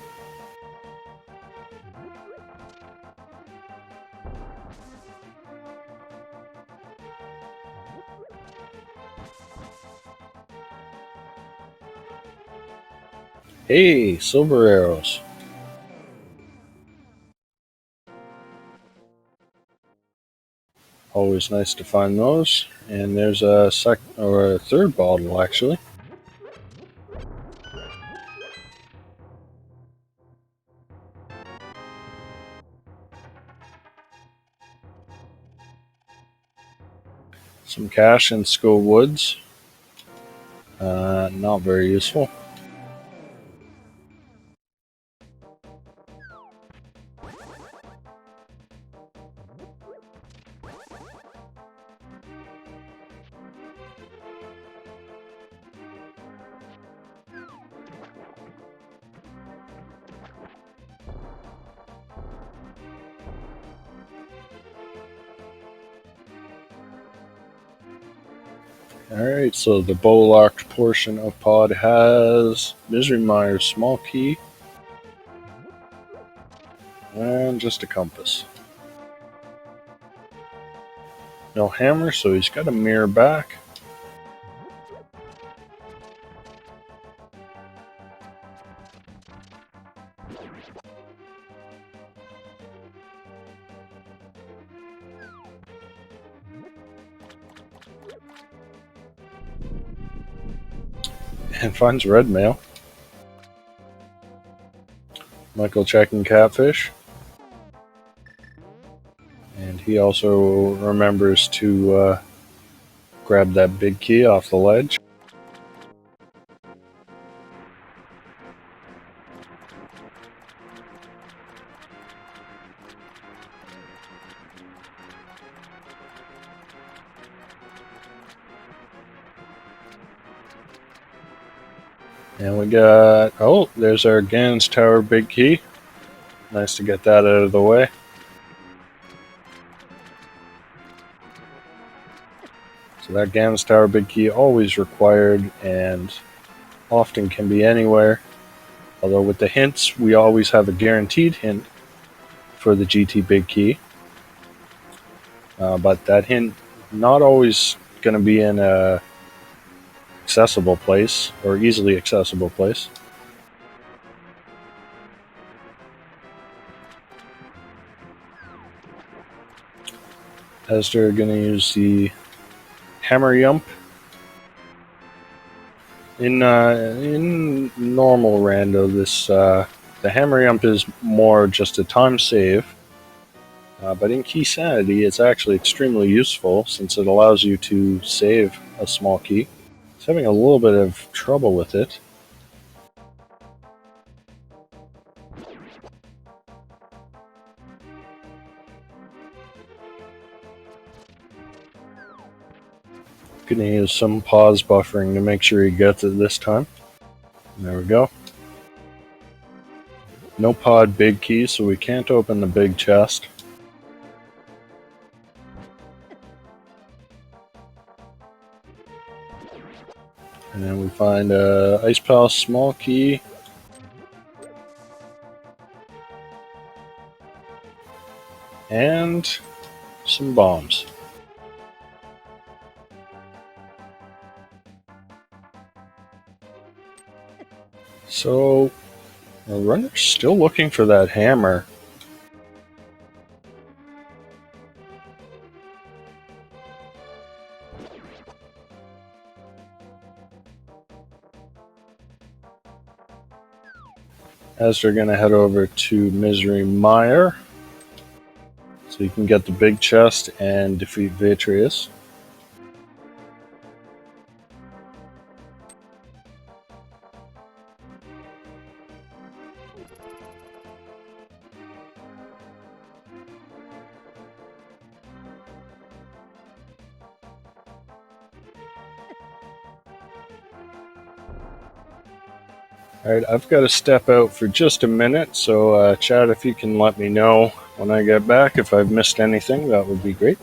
Hey, silver arrows. Always nice to find those. And there's a third bottle actually. Some cash in Skull Woods. Not very useful. Alright, so the bow-locked portion of pod has Misery Mire's small key and just a compass. No hammer, so he's got a mirror back. And finds red mail. Michael checking catfish. And he also remembers to grab that big key off the ledge. And we got, oh, there's our Gans Tower big key. Nice to get that out of the way. So that Gans Tower big key always required and often can be anywhere. Although with the hints, we always have a guaranteed hint for the GT big key. But that hint not always going to be in a accessible place or easily accessible place. As they're going to use the hammer yump. In normal rando, the hammer yump is more just a time save. But in Keysanity, it's actually extremely useful since it allows you to save a small key. It's having a little bit of trouble with it. Gonna use some pause buffering to make sure he gets it this time. There we go. No pod big key, so we can't open the big chest. And then we find a Ice Palace small key. and some bombs. So our runner's still looking for that hammer. As they're going to head over to Misery Mire so you can get the big chest and defeat Vitreous. Alright, I've got to step out for just a minute, so Chad, if you can let me know when I get back if I've missed anything, that would be great.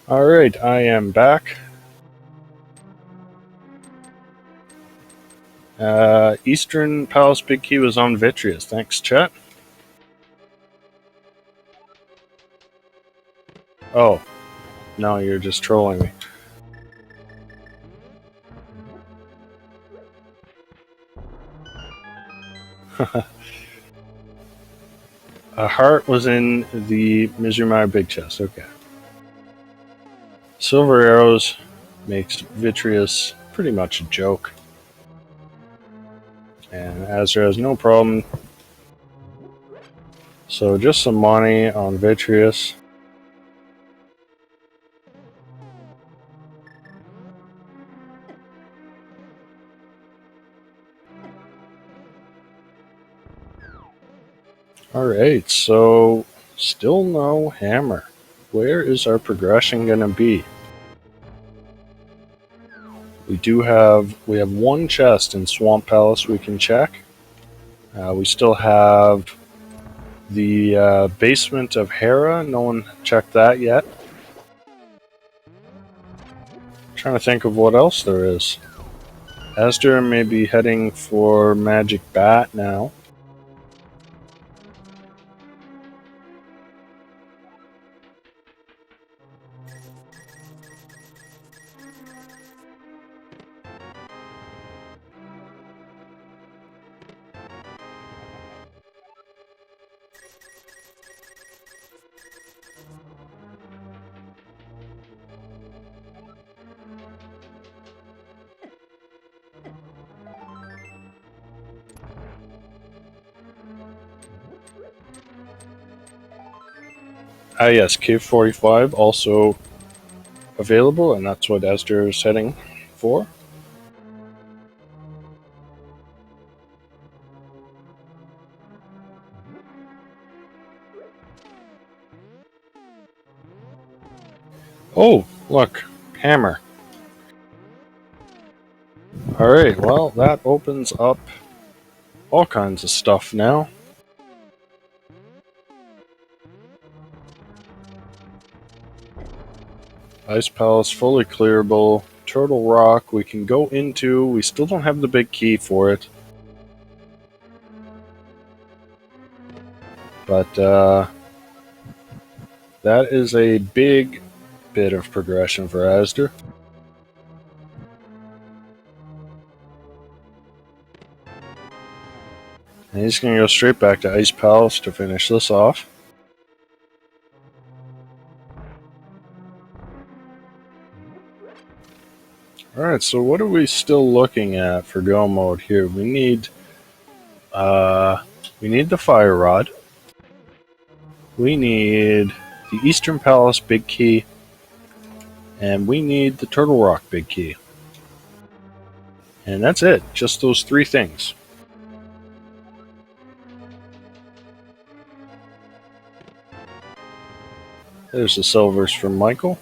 Alright, I am back. Eastern Palace Big Key was on Vitreous. Thanks, chat. Oh, no, you're just trolling me. A heart was in the Misery Mire Big Chest. Okay. Silver arrows makes Vitreous pretty much a joke. And Azure has no problem. So just some money on Vitreous. Alright, so still no hammer. Where is our progression going to be? We have one chest in Swamp Palace we can check. We still have the basement of Hera. No one checked that yet. Trying to think of what else there is. Esther may be heading for Magic Bat now. Yes, Cave 45 also available, and that's what Esther is heading for. Oh, look, hammer. Alright, well, that opens up all kinds of stuff now. Ice Palace, fully clearable. Turtle Rock, we can go into. We still don't have the big key for it. But, that is a big bit of progression for Asder. And he's going to go straight back to Ice Palace to finish this off. Alright, so what are we still looking at for go mode here? We need the Fire Rod. We need the Eastern Palace Big Key. And we need the Turtle Rock Big Key. And that's it. Just those three things. There's the silvers from Michael.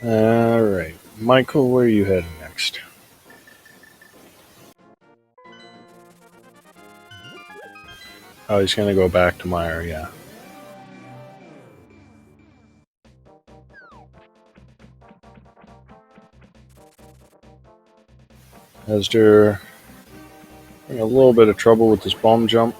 Alright. Michael, where are you heading next? Oh, he's going to go back to Meyer, yeah. Asder having a little bit of trouble with this bomb jump.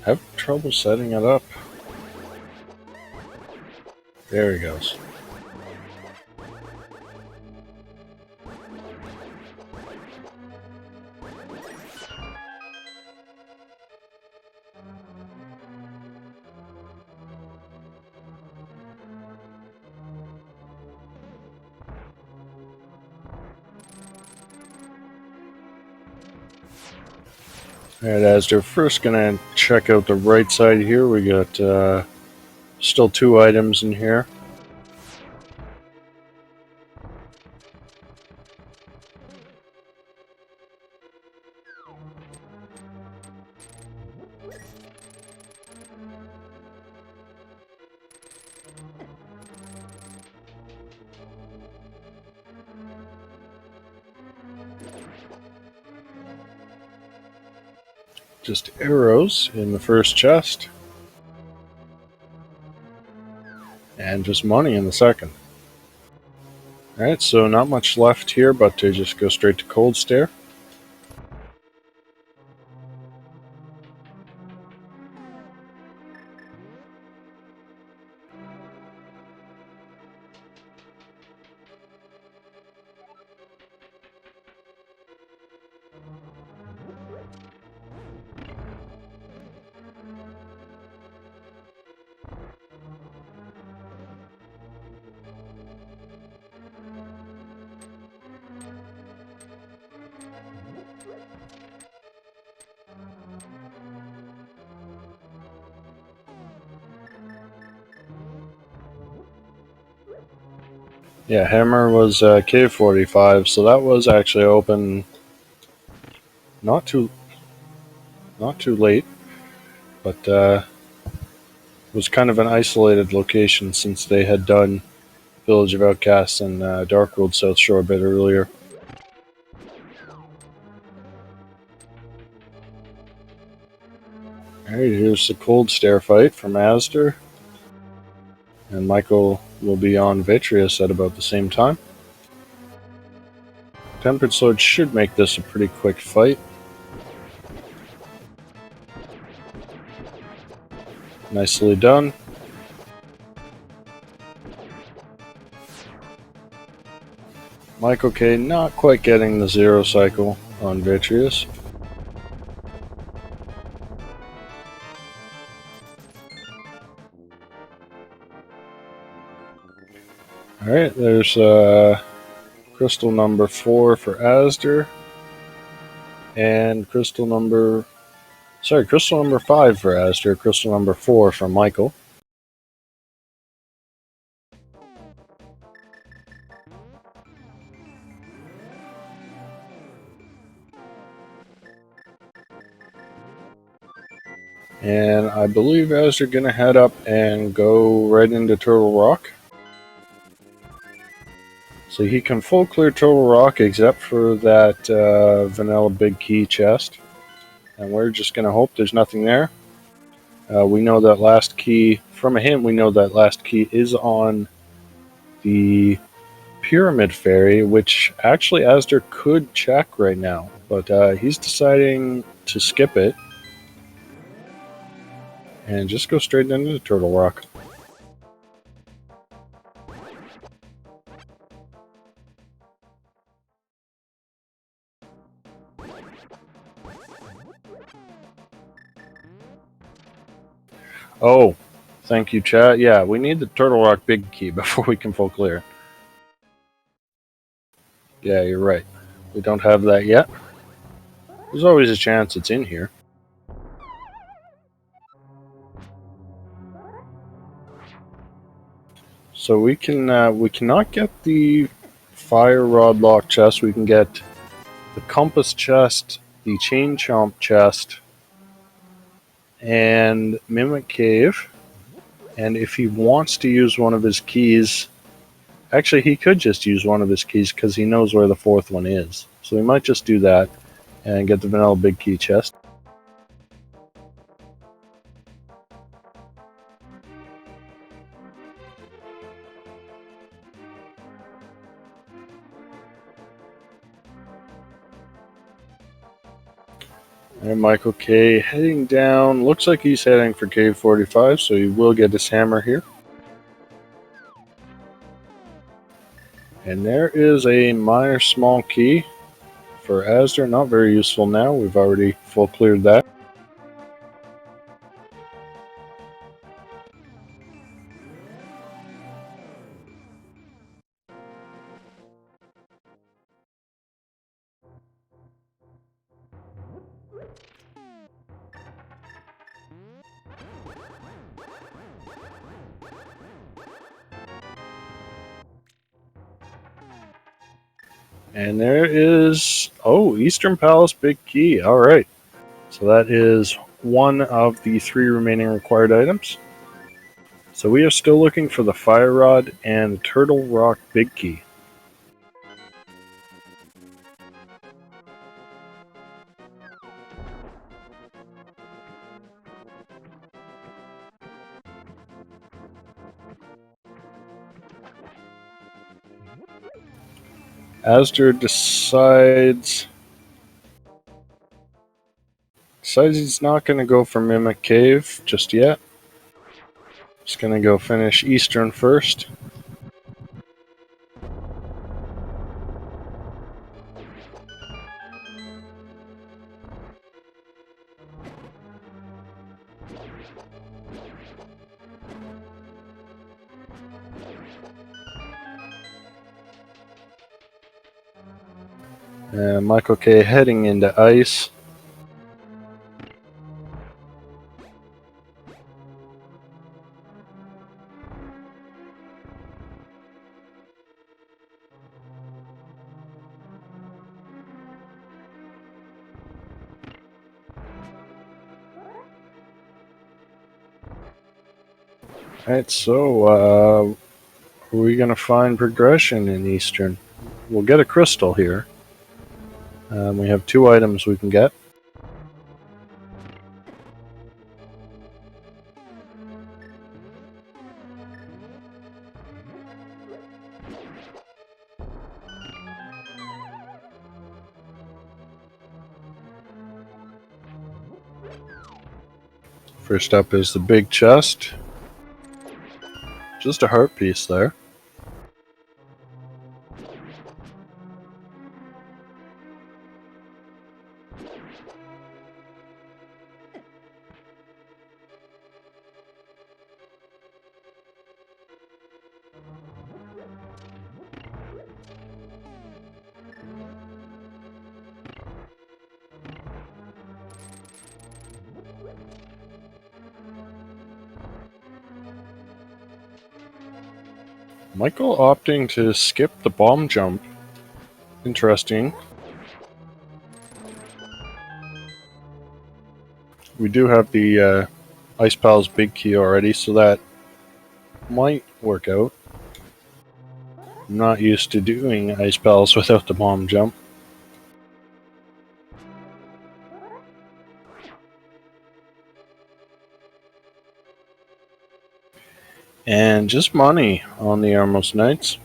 Have trouble setting it up. There he goes. Alright, Asder, first gonna check out the right side here. We got still 2 items in here. Just arrows in the first chest. And just money in the second. Alright, so not much left here but to just go straight to Cold Stare. Yeah, Hammer was Cave 45, so that was actually open not too late, but was kind of an isolated location since they had done Village of Outcasts and Dark World South Shore a bit earlier. Alright, here's the Cold Stare fight from Asder. And Michael will be on Vitreous at about the same time. Tempered Sword should make this a pretty quick fight. Nicely done. Michael K not quite getting the 0 cycle on Vitreous. Alright, there's crystal number 4 for Asder. And crystal number 5 for Asder, crystal number 4 for Michael. And I believe Asder gonna head up and go right into Turtle Rock. So he can full clear Turtle Rock except for that vanilla big key chest. And we're just gonna hope there's nothing there. We know that last key, from a hint, we know that last key is on the Pyramid Fairy, which actually Asder could check right now. But he's deciding to skip it and just go straight into the Turtle Rock. Oh, thank you, chat. Yeah, we need the Turtle Rock big key before we can full clear. Yeah, you're right. We don't have that yet. There's always a chance it's in here. So we cannot get the Fire Rod Lock chest. We can get the Compass chest, the Chain Chomp chest, and Mimic Cave. And if he wants to use one of his keys, actually he could just use one of his keys because he knows where the 4th one is. So we might just do that and get the vanilla big key chest. And Michael K heading down. Looks like he's heading for Cave 45, so he will get his hammer here. And there is a minor small key for Asder. Not very useful now. We've already full cleared that. And there is, oh, Eastern Palace big key. All right. So that is one of the 3 remaining required items. So we are still looking for the Fire Rod and Turtle Rock big key. Asder decides he's not going to go for Mimic Cave just yet. He's going to go finish Eastern first. And Michael K heading into Ice. Alright, so are we going to find progression in Eastern? We'll get a crystal here. We have 2 items we can get. First up is the big chest. Just a heart piece there. Michael opting to skip the bomb jump. Interesting. We do have the Ice Pal's big key already, so that might work out. I'm not used to doing Ice Pals without the bomb jump. And just money on the Armos Knights.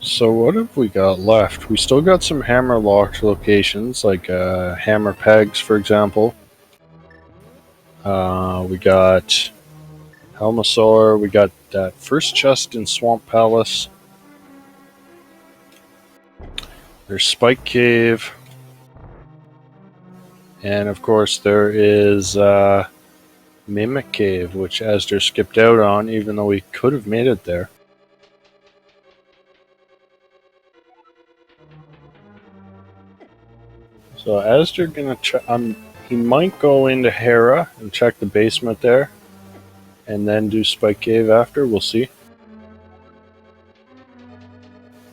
So what have we got left? We still got some hammer locked locations, like hammer pegs, for example. We got Helmosaur. We got that first chest in Swamp Palace. There's Spike Cave. And of course there is Mimic Cave, which Asder skipped out on, even though we could have made it there. So Asder gonna check. He might go into Hera and check the basement there, and then do Spike Cave after. We'll see.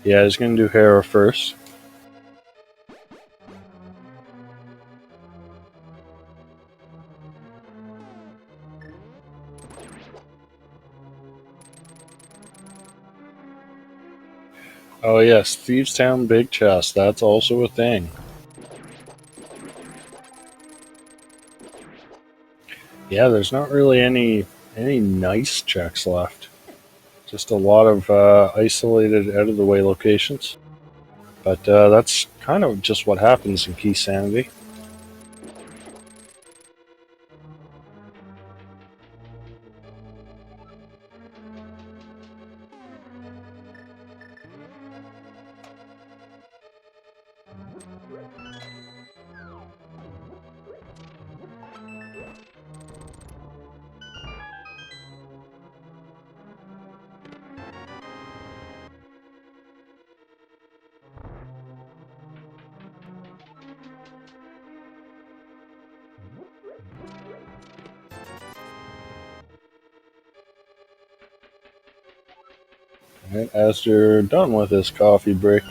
Yeah, he's gonna do Hera first. Oh yes, Thieves Town Big Chest. That's also a thing. Yeah, there's not really any nice checks left. Just a lot of isolated, out of the way locations. But that's kind of just what happens in Keysanity. Right, as you're done with this coffee break.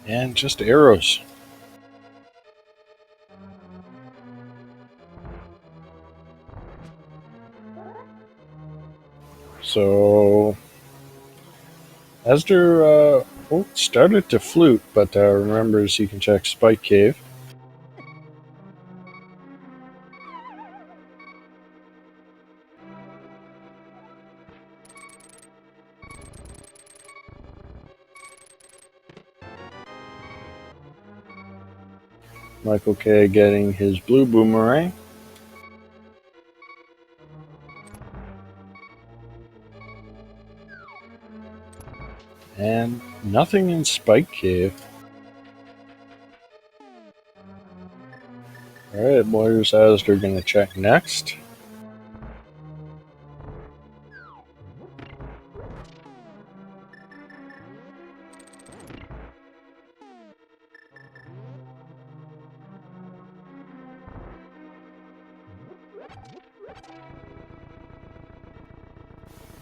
And just arrows. So Asder started to flute, but remembers he can check Spike Cave. Michael K getting his blue boomerang. And nothing in Spike Cave. Alright, where's Asder gonna check next?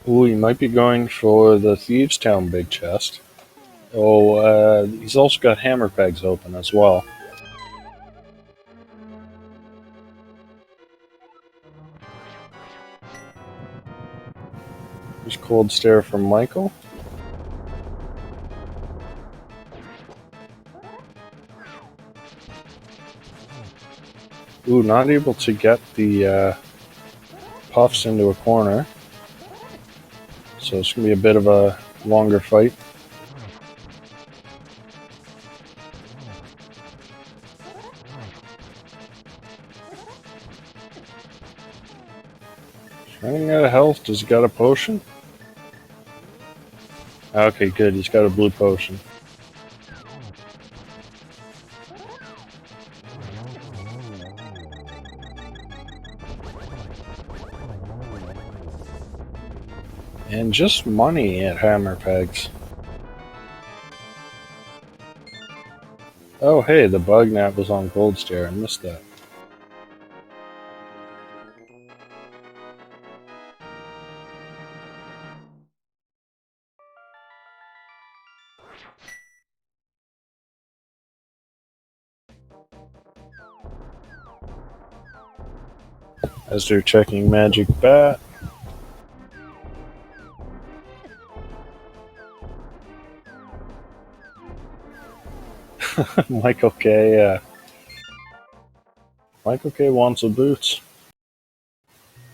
Ooh, he might be going for the Thieves Town big chest. Oh, he's also got hammer pegs open as well. There's Cold Stare from Michael. Ooh, not able to get the puffs into a corner. So it's going to be a bit of a longer fight. He's running out of health. Does he got a potion? Okay, good. He's got a blue potion. And just money at Hammer Pegs. Oh hey, the bug nap was on Gold Stair. I missed that. As they're checking Magic Bat. Michael K. Michael K. wants the boots.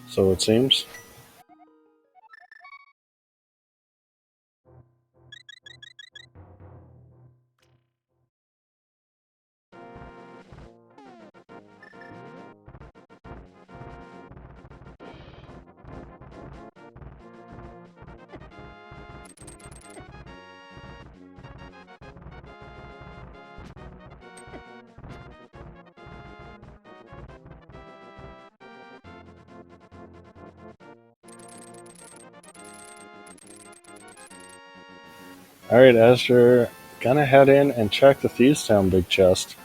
So it seems. Alright, Azure, gonna head in and check the Thieves Town big chest.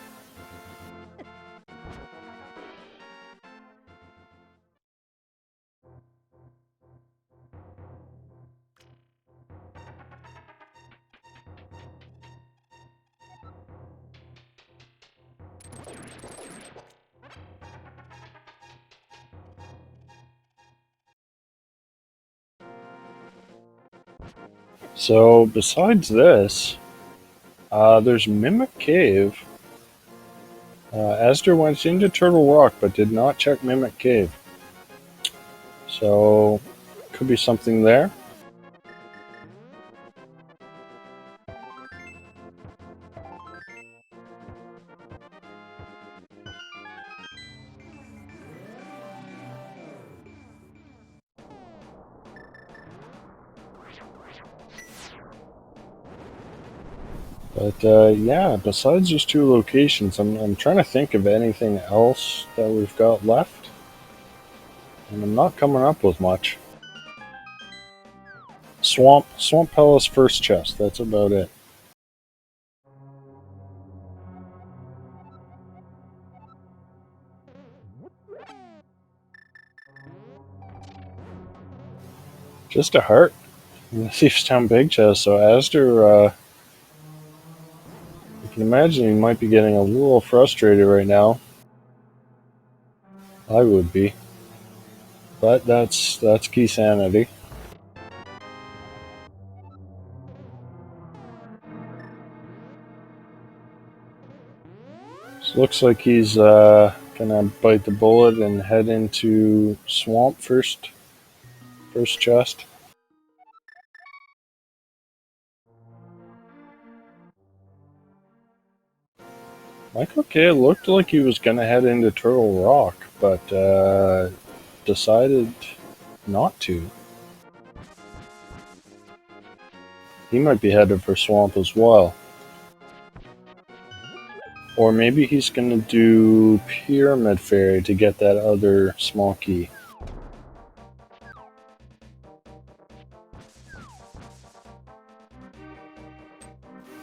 So, besides this, there's Mimic Cave. Astor went into Turtle Rock but did not check Mimic Cave. So, could be something there. But yeah, besides those two locations, I'm trying to think of anything else that we've got left. And I'm not coming up with much. Swamp Palace first chest, that's about it. Just a heart in the Thieves Town big chest, so Astor, you can imagine he might be getting a little frustrated right now. I would be. But that's Keysanity. So looks like he's gonna bite the bullet and head into Swamp first chest. Michael K looked like he was gonna head into Turtle Rock, but decided not to. He might be headed for Swamp as well. Or maybe he's gonna do Pyramid Fairy to get that other small key.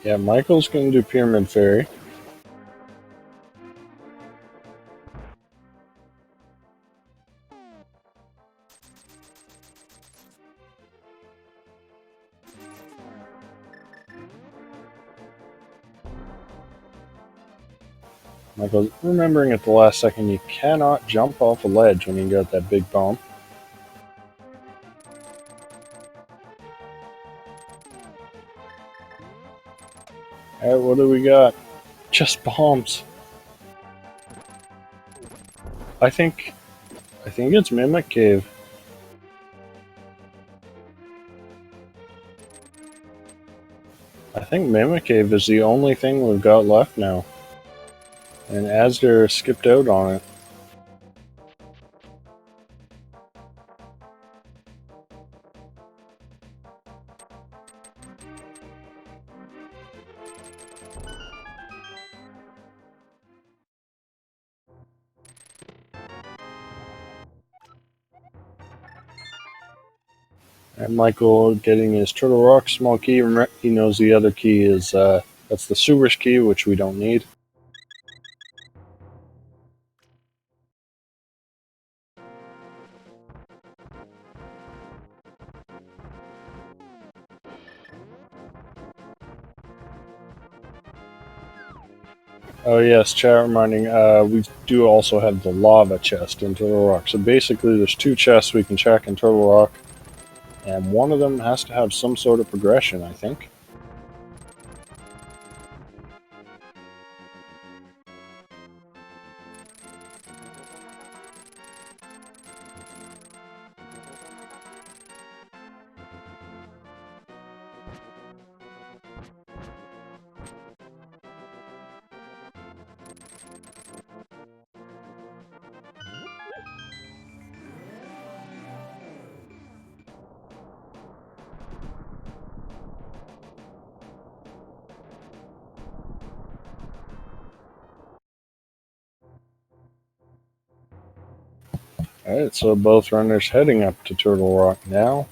Yeah, Michael's gonna do Pyramid Fairy. Michael's remembering at the last second you cannot jump off a ledge when you got that big bomb. Alright, what do we got? Just bombs. I think it's Mimic Cave. I think Mimic Cave is the only thing we've got left now. And Asder skipped out on it. And Michael getting his Turtle Rock small key. He knows the other key is that's the sewers key, which we don't need. Oh yes, chat reminding, we do also have the lava chest in Turtle Rock. So basically there's two chests we can check in Turtle Rock, and one of them has to have some sort of progression, I think. Alright, so both runners heading up to Turtle Rock now.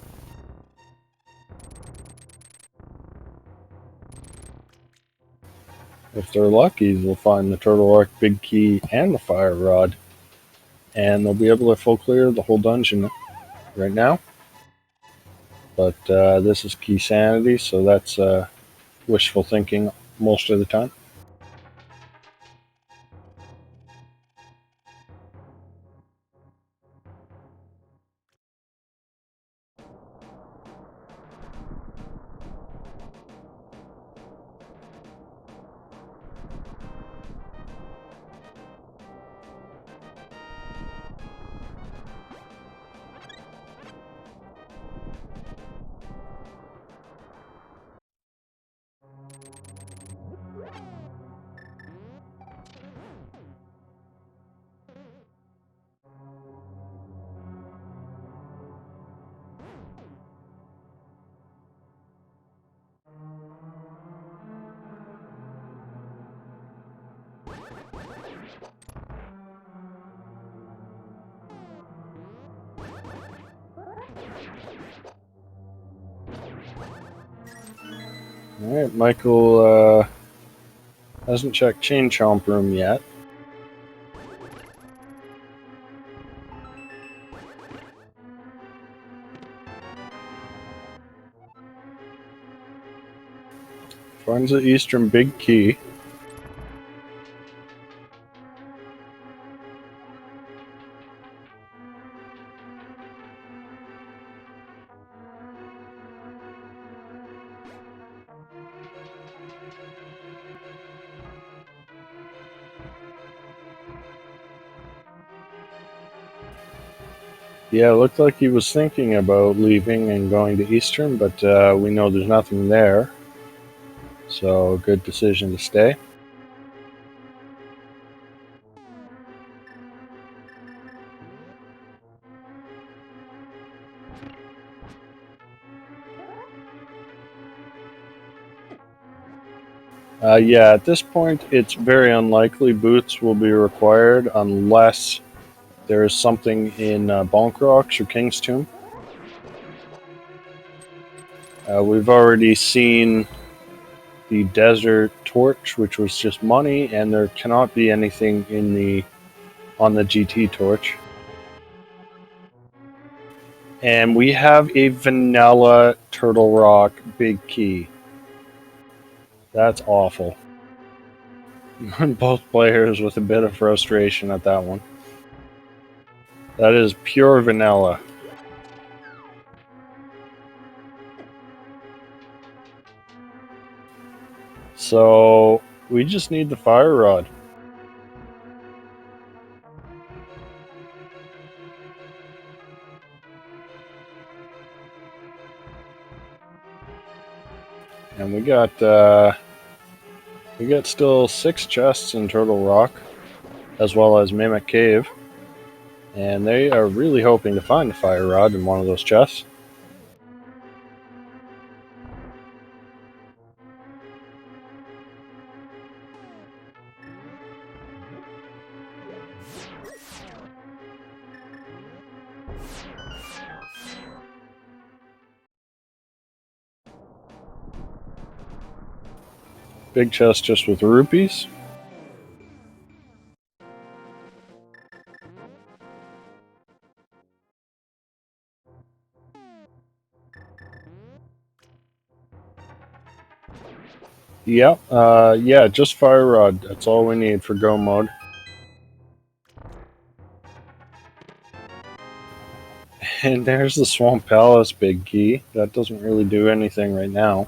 If they're lucky, they'll find the Turtle Rock big key and the fire rod, and they'll be able to full clear the whole dungeon right now. But this is Keysanity, so that's wishful thinking most of the time. Alright, Michael hasn't checked Chain Chomp Room yet. Finds the Eastern Big Key. Yeah, it looked like he was thinking about leaving and going to Eastern, but we know there's nothing there. So, good decision to stay. Yeah, at this point, it's very unlikely boots will be required unless there is something in Bonk Rocks or King's Tomb. We've already seen the Desert Torch, which was just money, and there cannot be anything in on the GT Torch. And we have a vanilla Turtle Rock Big Key. That's awful. Both players with a bit of frustration at that one. That is pure vanilla. So we just need the fire rod. And we got still 6 chests in Turtle Rock, as well as Mimic Cave. And they are really hoping to find the fire rod in one of those chests. Big chest just with rupees. Yep, yeah, just fire rod. That's all we need for go mode. And there's the Swamp Palace big key. That doesn't really do anything right now.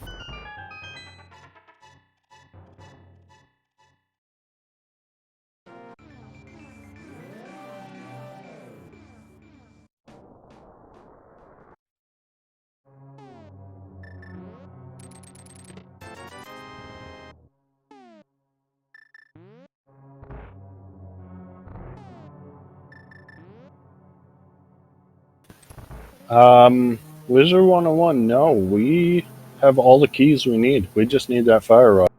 Wizard 101, no, we have all the keys we need. We just need that fire rod.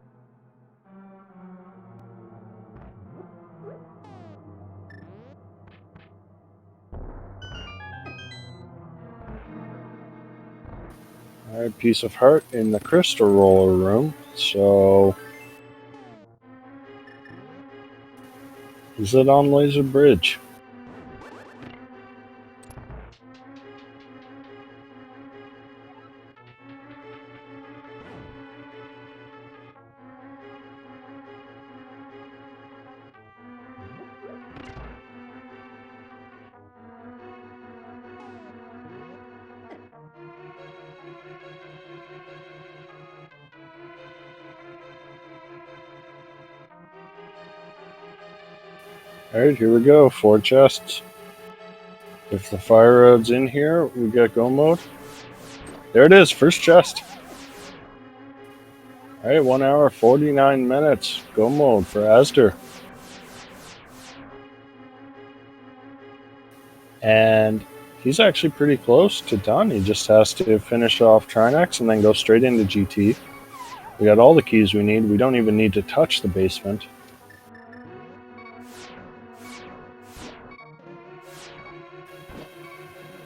Alright, piece of heart in the crystal roller room. So, is it on Laser Bridge? Alright, here we go. 4 chests. If the fire rod's in here, we got go mode. There it is, first chest. Alright, 1 hour, 49 minutes. Go mode for Astor. And he's actually pretty close to done. He just has to finish off Trinex and then go straight into GT. We got all the keys we need. We don't even need to touch the basement.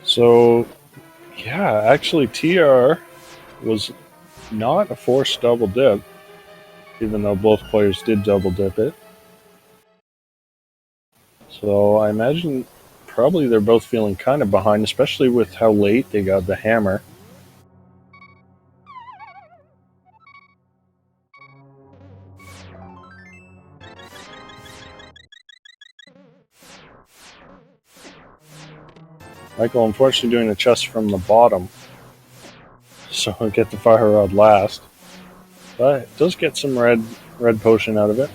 So, yeah, actually TR was not a forced double dip, even though both players did double dip it. So I imagine probably they're both feeling kind of behind, especially with how late they got the hammer. Michael unfortunately doing the chest from the bottom, so I'll get the fire rod last. But it does get some red potion out of it.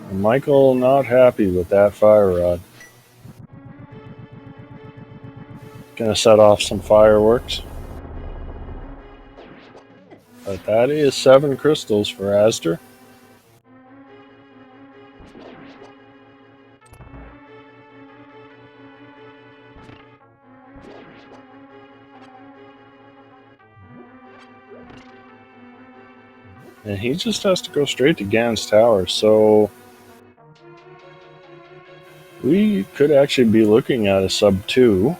And Michael not happy with that fire rod. Gonna set off some fireworks. But that is 7 crystals for Astor. And he just has to go straight to Gan's Tower, so we could actually be looking at a sub 2,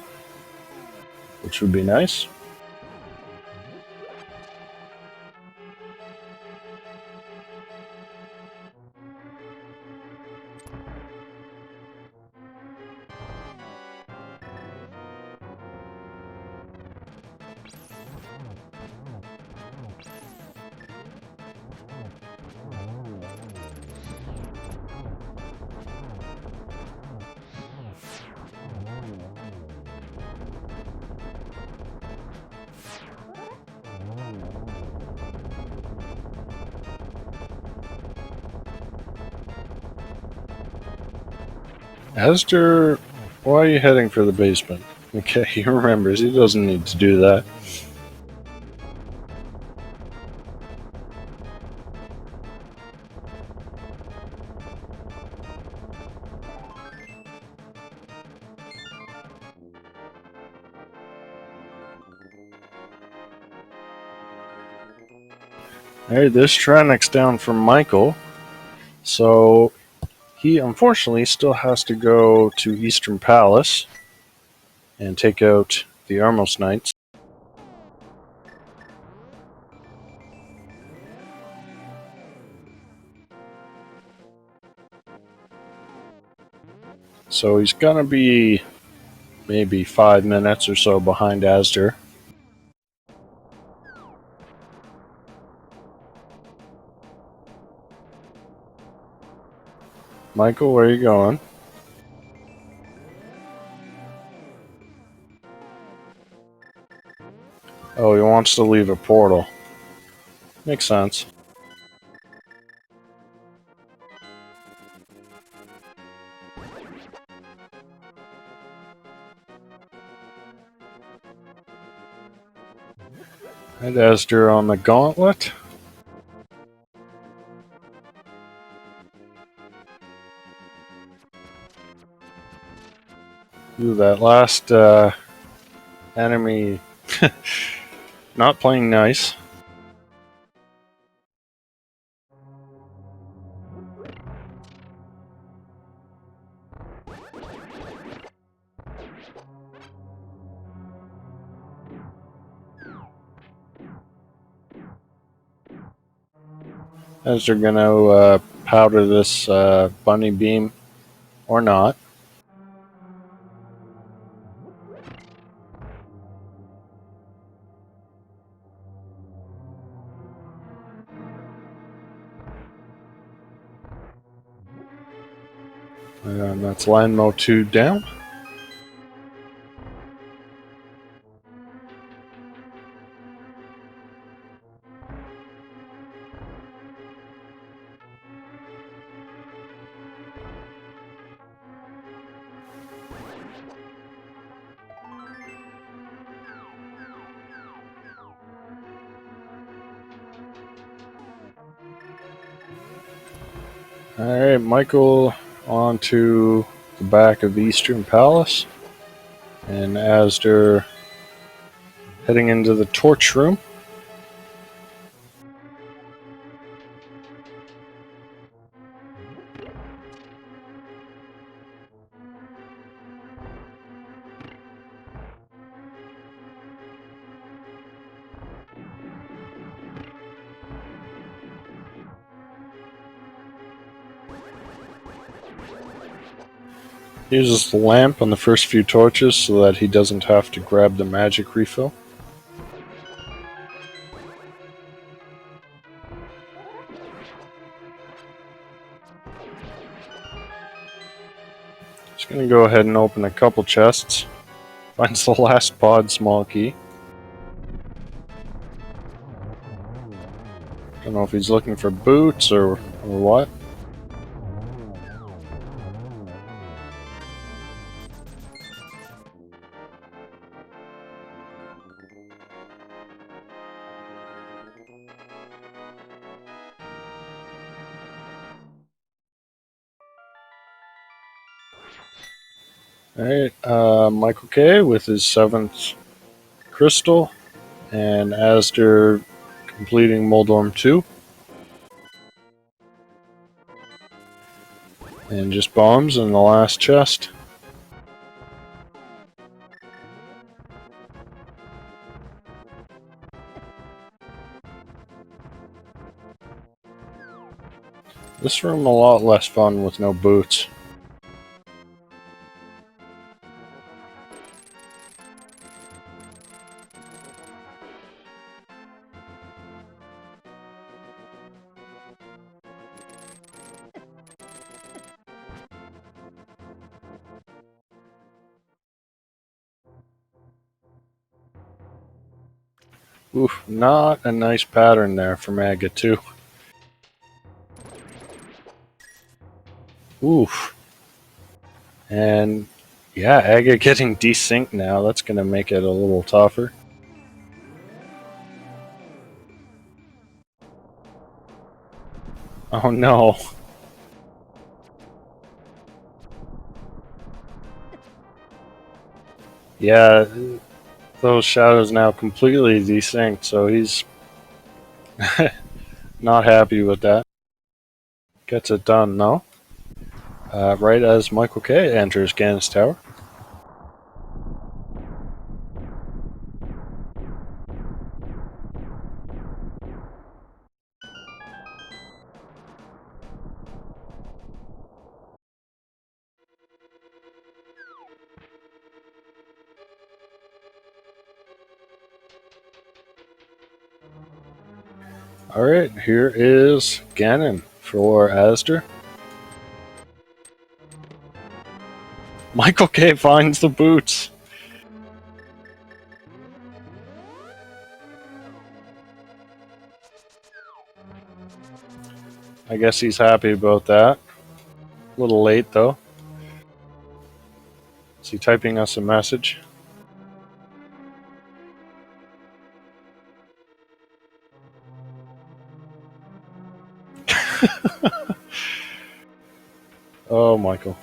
which would be nice. Astor, why are you heading for the basement? Okay, he remembers. He doesn't need to do that. Alright, this Trinex down from Michael. So he unfortunately still has to go to Eastern Palace and take out the Armos Knights. So he's gonna be maybe 5 minutes or so behind Asder. Michael, where are you going? Oh, he wants to leave a portal. Makes sense. And Asder on the gauntlet. Ooh, that last enemy not playing nice. As they're gonna powder this bunny beam or not. And that's Landmo 2 down. Alright, Michael on to the back of the Eastern Palace. And Asder heading into the torch room. Uses the lamp on the first few torches so that he doesn't have to grab the magic refill. Just gonna go ahead and open a couple chests. Finds the last pod small key. Don't know if he's looking for boots or what. Alright, Michael K with his 7th crystal, and Asder completing Moldorm 2. And just bombs in the last chest. This room a lot less fun with no boots. Oof, not a nice pattern there for Maga 2. Oof. And yeah, Aga getting desynced now. That's going to make it a little tougher. Oh no. Yeah, those shadows now completely desynced, so he's not happy with that. Gets it done though. Right as Michael K enters Gannis Tower. Alright, here is Ganon for Asder. Michael K finds the boots. I guess he's happy about that. A little late though. Is he typing us a message? Oh, Michael.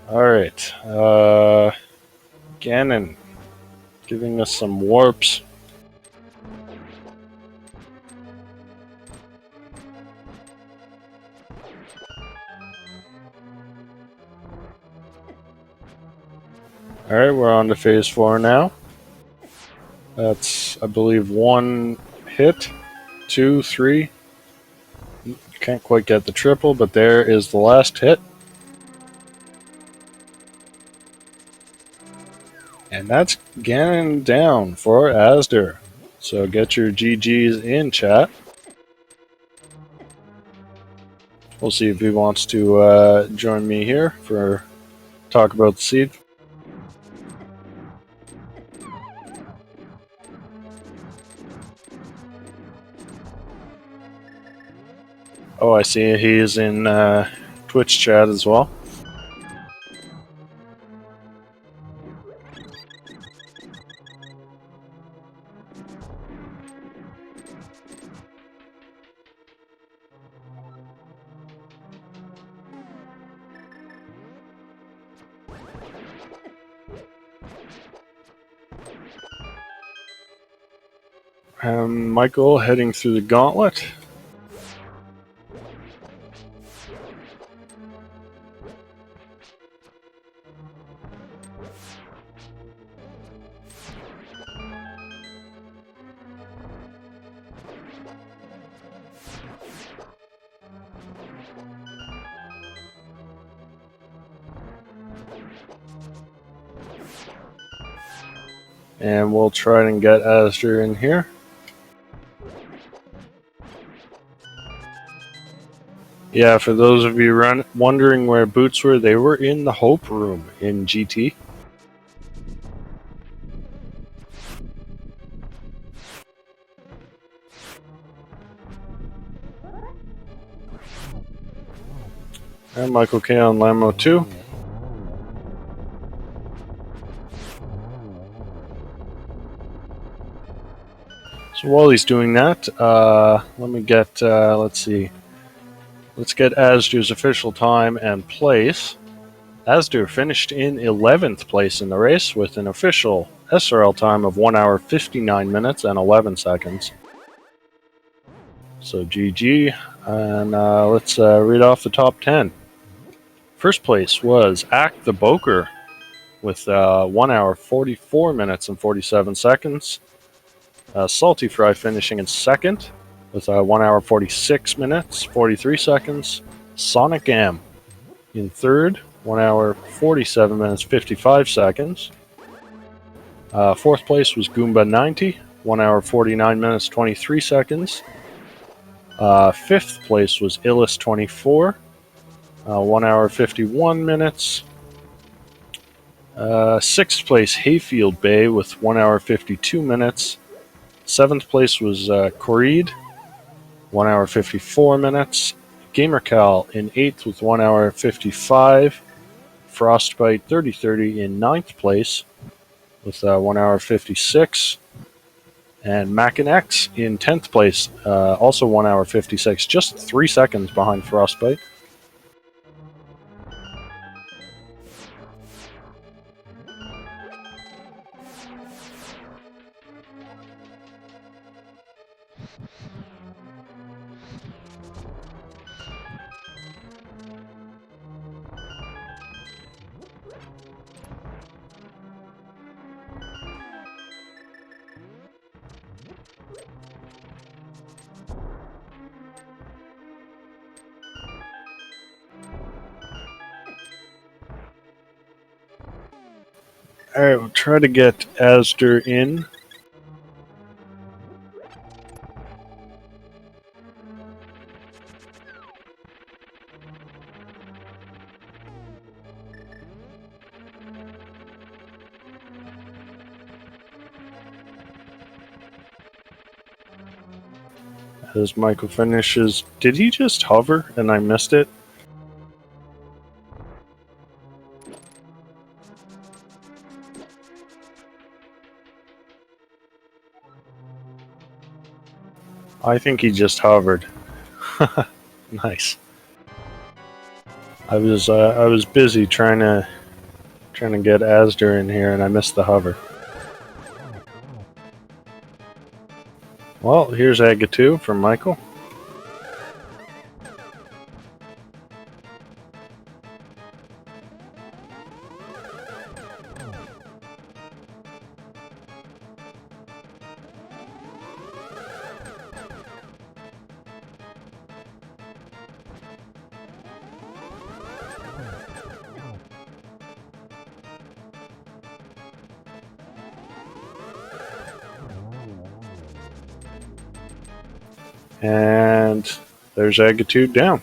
Alright, Ganon giving us some warps. Alright, we're on to phase 4 now. That's, I believe, 1 hit, 2, 3. Can't quite get the triple, but there is the last hit. And that's Ganon down for Asder. So get your GGs in, chat. We'll see if he wants to join me here for talk about the seed. Oh, I see he's in Twitch chat as well. Michael heading through the gauntlet. And we'll try and get Asder in here. Yeah, for those of you wondering where boots were, they were in the Hope Room in GT. And Michael K on Lamo 2. So while he's doing that, let me get, let's see. Let's get Asder's official time and place. Asder finished in 11th place in the race with an official SRL time of 1 hour 59 minutes and 11 seconds. So GG, and let's read off the top 10. First place was Ack the Boker with 1 hour 44 minutes and 47 seconds. Salty Fry finishing in second with 1 hour 46 minutes 43 seconds. Sonic Am in third, 1 hour 47 minutes 55 seconds. Fourth place was Goomba 90, 1 hour 49 minutes 23 seconds. Fifth place was Illis 24, 1 hour 51 minutes. Sixth place Hayfield Bay with 1 hour 52 minutes. Seventh place was Coreed, 1 hour 54 minutes. GamerCal in 8th with 1 hour 55. Frostbite 3030 in 9th place with 1 hour 56. And Mac and X in 10th place, also 1 hour 56, just 3 seconds behind Frostbite. Alright, we'll try to get Asder in. As Michael finishes, did he just hover and I missed it? I think he just hovered. Nice. I was busy trying to get Asder in here and I missed the hover. Well, here's Aga 2 from Michael. And there's Agitude down.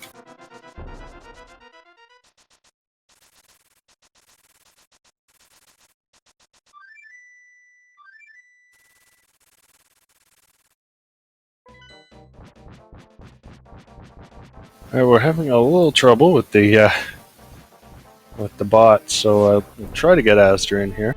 Alright, we're having a little trouble with the bot, so I'll try to get Asder in here.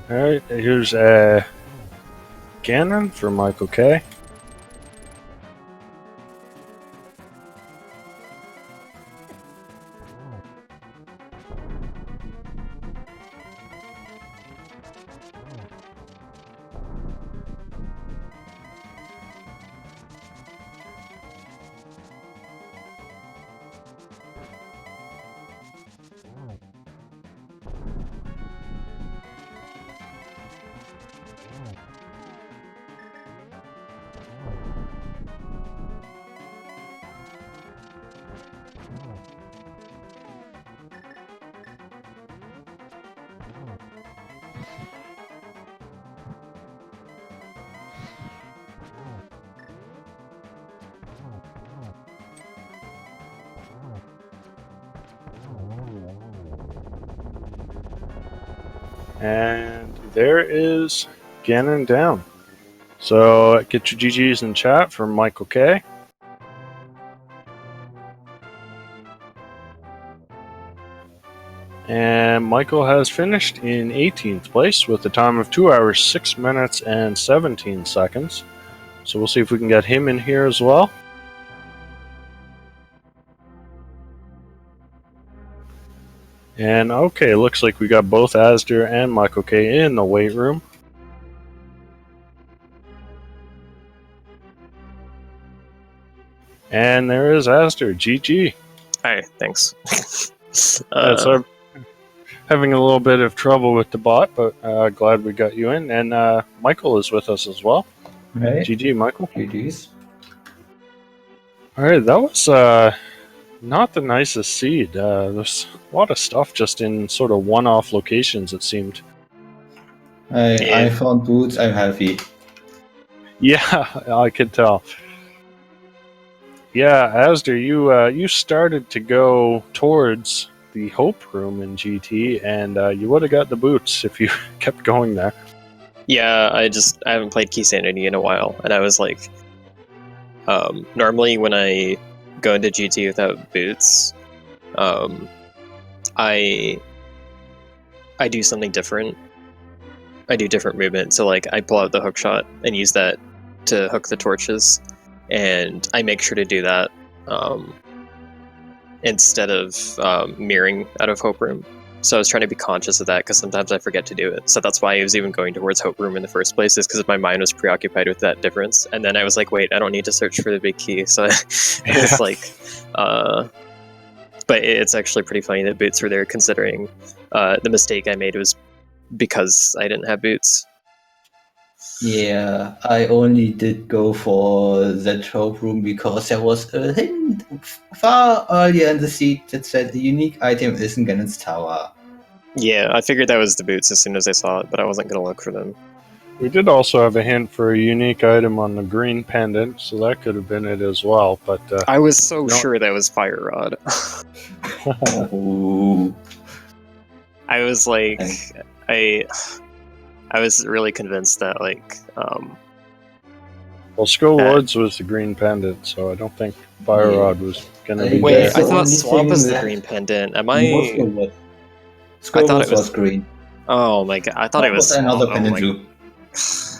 Alright, here's Gannon for Michael K. And there is Gannon down. So get your GGs in chat from Michael K. And Michael has finished in 18th place with a time of 2 hours, 6 minutes, and 17 seconds. So we'll see if we can get him in here as well. And okay, looks like we got both Asder and Michael K in the weight room. And there is Asder. GG. Hi, thanks. So I'm having a little bit of trouble with the bot, but glad we got you in. And Michael is with us as well. Right. GG, Michael. GG's. Alright, that was not the nicest seed. There's a lot of stuff just in sort of one-off locations, it seemed. I found boots, I'm happy. Yeah, I could tell. Yeah, Asder, you started to go towards the Hope Room in GT, and you would have got the boots if you kept going there. Yeah, I haven't played Keysanity in a while, and I was like, normally when I go into GT without boots, I do something different. I do different movement, so like I pull out the hook shot and use that to hook the torches, and I make sure to do that instead of mirroring out of Hope Room. So I was trying to be conscious of that because sometimes I forget to do it. So that's why I was even going towards Hope Room in the first place, is because my mind was preoccupied with that difference. And then I was like, wait, I don't need to search for the big key. So it's like, but it's actually pretty funny that boots were there, considering the mistake I made was because I didn't have boots. Yeah, I only did go for that Hope Room because there was a hint far earlier in the seed that said the unique item is in Ganon's tower. Yeah, I figured that was the boots as soon as I saw it, but I wasn't going to look for them. We did also have a hint for a unique item on the green pendant, so that could have been it as well. But I was so sure that was Fire Rod. Oh. I was like, I was really convinced that, like, well, Skull Woods was the green pendant, so I don't think Fire Rod was gonna be wait, there. That's I the thought only Swamp thing was the that- green pendant. Am No, I? Skull I thought Woods it was green. Oh my god, I thought it was another Swamp. pendant Oh too.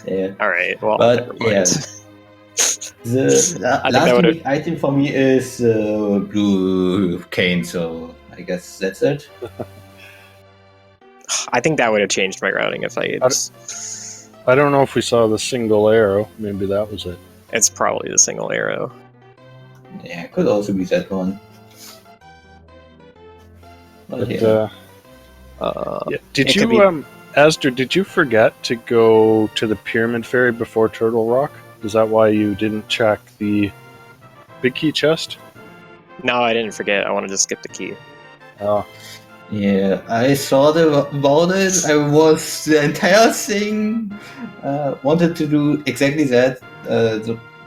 Yeah. All right, well, But, never mind. yeah. The that last would've- unique item for me is blue cane, so I guess that's it. I think that would have changed my routing if I had. I don't know if we saw the single arrow. Maybe that was it. It's probably the single arrow. Yeah, could also be that one. But, yeah. yeah. Did it could you, Astor, did you forget to go to the Pyramid Ferry before Turtle Rock? Is that why you didn't check the big key chest? No, I didn't forget. I wanted to skip the key. Oh. Yeah, I thought about it. I was the entire thing wanted to do exactly that,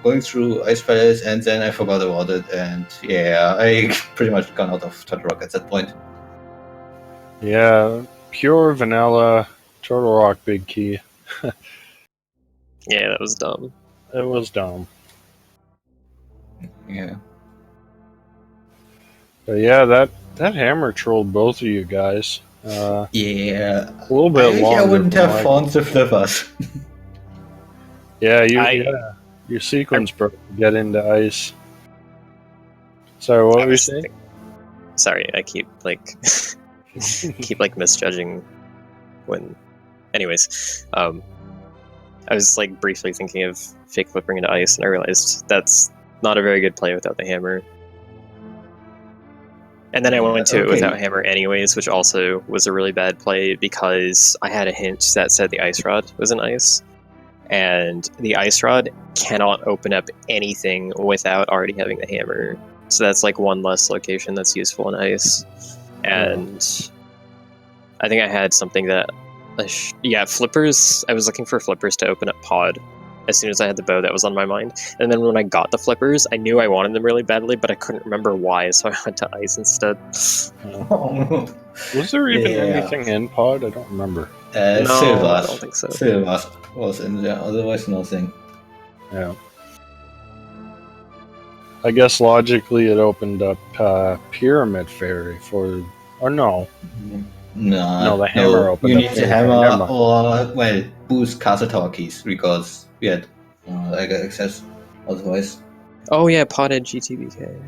going through Ice Palace, and then I forgot about it, and yeah, I pretty much gone out of Turtle Rock at that point. Yeah, pure vanilla Turtle Rock big key. Yeah, that was dumb. It was dumb. Yeah. But yeah, that hammer trolled both of you guys. Yeah. A little bit I wish longer. I wouldn't from have my- found the flippers. Yeah, I- your sequence broke to get into ice. Sorry, what I were you was saying? Sorry, I keep misjudging when. Anyways, I was like briefly thinking of fake flipping into ice, and I realized that's not a very good play without the hammer. And then I went to it without hammer anyways, which also was a really bad play because I had a hint that said the ice rod was an ice. And the ice rod cannot open up anything without already having the hammer. So that's like one less location that's useful in ice. And I think I had something that... flippers. I was looking for flippers to open up pod as soon as I had the bow. That was on my mind. And then when I got the flippers, I knew I wanted them really badly, but I couldn't remember why, so I went to ice instead. Was there even anything in pod? I don't remember. No, Silver. I don't think so. Silver was in there, otherwise nothing. Yeah. I guess logically it opened up Pyramid Ferry for... Or no. No, the hammer opened You up need the there. hammer Never mind. or, well, boost Castle Tower keys because we had access otherwise. Oh yeah, potted GTBK.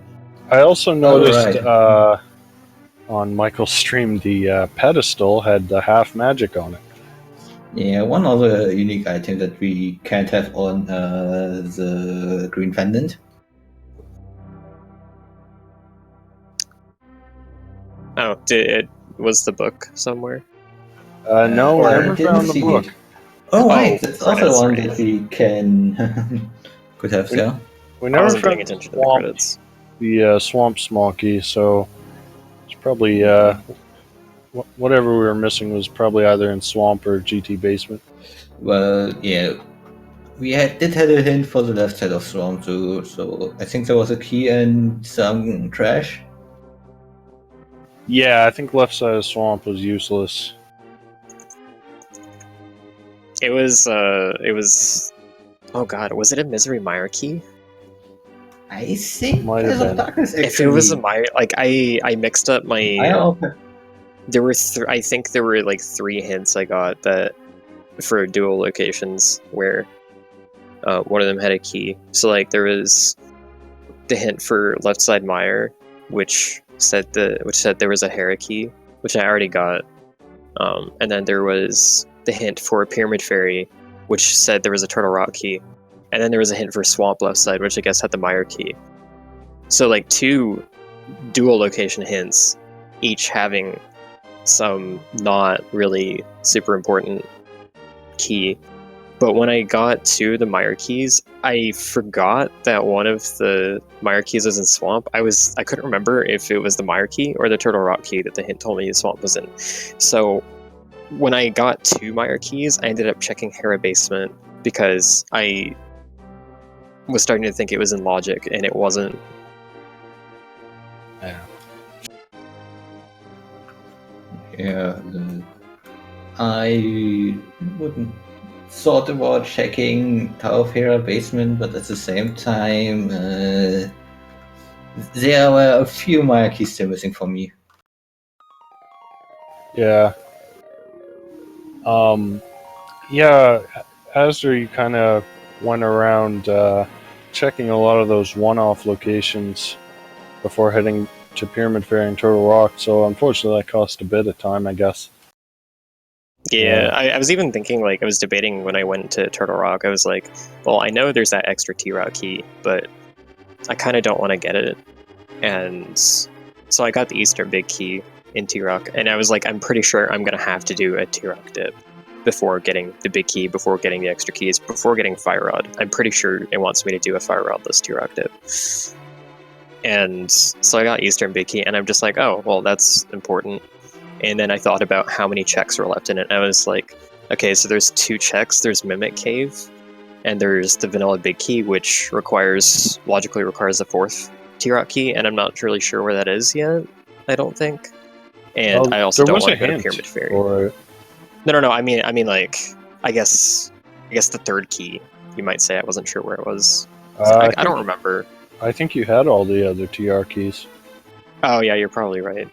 I also noticed right. on Michael's stream the pedestal had the half magic on it. Yeah, one other unique item that we can't have on the green pendant. Oh, was the book somewhere? No, I I never didn't found the see book. it. Oh, right, that's also credits, one right. that we can could have there. We I never wasn't paying found attention to the Swamp, credits. the Swamp Small Key, so it's probably whatever we were missing was probably either in Swamp or GT Basement. Well, yeah, we did have a hint for the left side of Swamp too, so I think there was a key and some trash. Yeah, I think left side of Swamp was useless. It was. Oh god, was it a Misery Mire key? I think Might have Eyes of been. Darkness actually. If it was a Mire, like I mixed up my. There were I think there were like 3 hints I got that for dual locations where one of them had a key. So like there was the hint for left side Mire, which said there was a hierarchy, which I already got. And then there was the hint for a pyramid fairy, which said there was a turtle rock key. And then there was a hint for swamp left side, which I guess had the mire key. So like 2 dual location hints, each having some not really super important key. But when I got to the mire keys, I forgot that one of the mire keys was in swamp. I couldn't remember if it was the mire key or the turtle rock key that the hint told me the swamp was in. So when I got 2 mire keys, I ended up checking Hera basement because I was starting to think it was in logic and it wasn't. Yeah, I wouldn't thought about checking Tower of Hera basement, but at the same time, there were a few mire keys still missing for me. Yeah. Yeah, Asder, you kind of went around checking a lot of those one-off locations before heading to Pyramid Fairy and Turtle Rock, so unfortunately that cost a bit of time, I guess. Yeah, I was even thinking, like, I was debating when I went to Turtle Rock, I was like, well, I know there's that extra T-Rock key, but I kind of don't want to get it. And so I got the Eastern Big Key in T-Rock, and I was like, I'm pretty sure I'm going to have to do a T-Rock dip before getting the Big Key, before getting the extra keys, before getting Fire Rod. I'm pretty sure it wants me to do a Fire Rodless T-Rock dip. And so I got Eastern Big Key, and I'm just like, oh, well, that's important. And then I thought about how many checks were left in it. I was like, okay, so there's 2 checks. There's Mimic Cave, and there's the Vanilla Big Key, which logically requires the 4th T-Rock key, and I'm not really sure where that is yet, I don't think. And I also don't want to go to Pyramid Fairy. No, I mean like, I guess the 3rd key, you might say. I wasn't sure where it was. I don't remember. I think you had all the other TR keys. Oh yeah, you're probably right.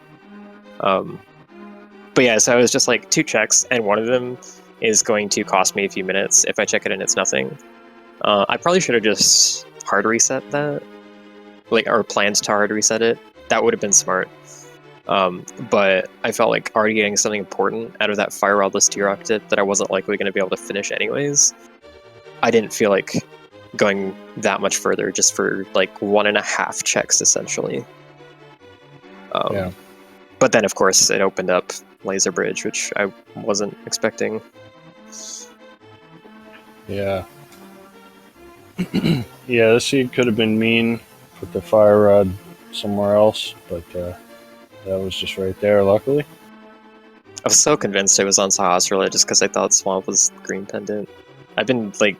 But yeah, so I was just like 2 checks, and one of them is going to cost me a few minutes. If I check it and it's nothing, I probably should have just hard reset that, or planned to hard reset it. That would have been smart. But I felt like already getting something important out of that Fire Rodless T-Rock dip that I wasn't likely going to be able to finish anyways. I didn't feel like going that much further just for like 1.5 checks essentially. Yeah. But then, of course, it opened up Laser Bridge, which I wasn't expecting. Yeah. Yeah, this seed could have been mean. Put the Fire Rod somewhere else, but that was just right there, luckily. I was so convinced it was on Sahasrahla just because I thought Swamp was Green Pendant. I've been like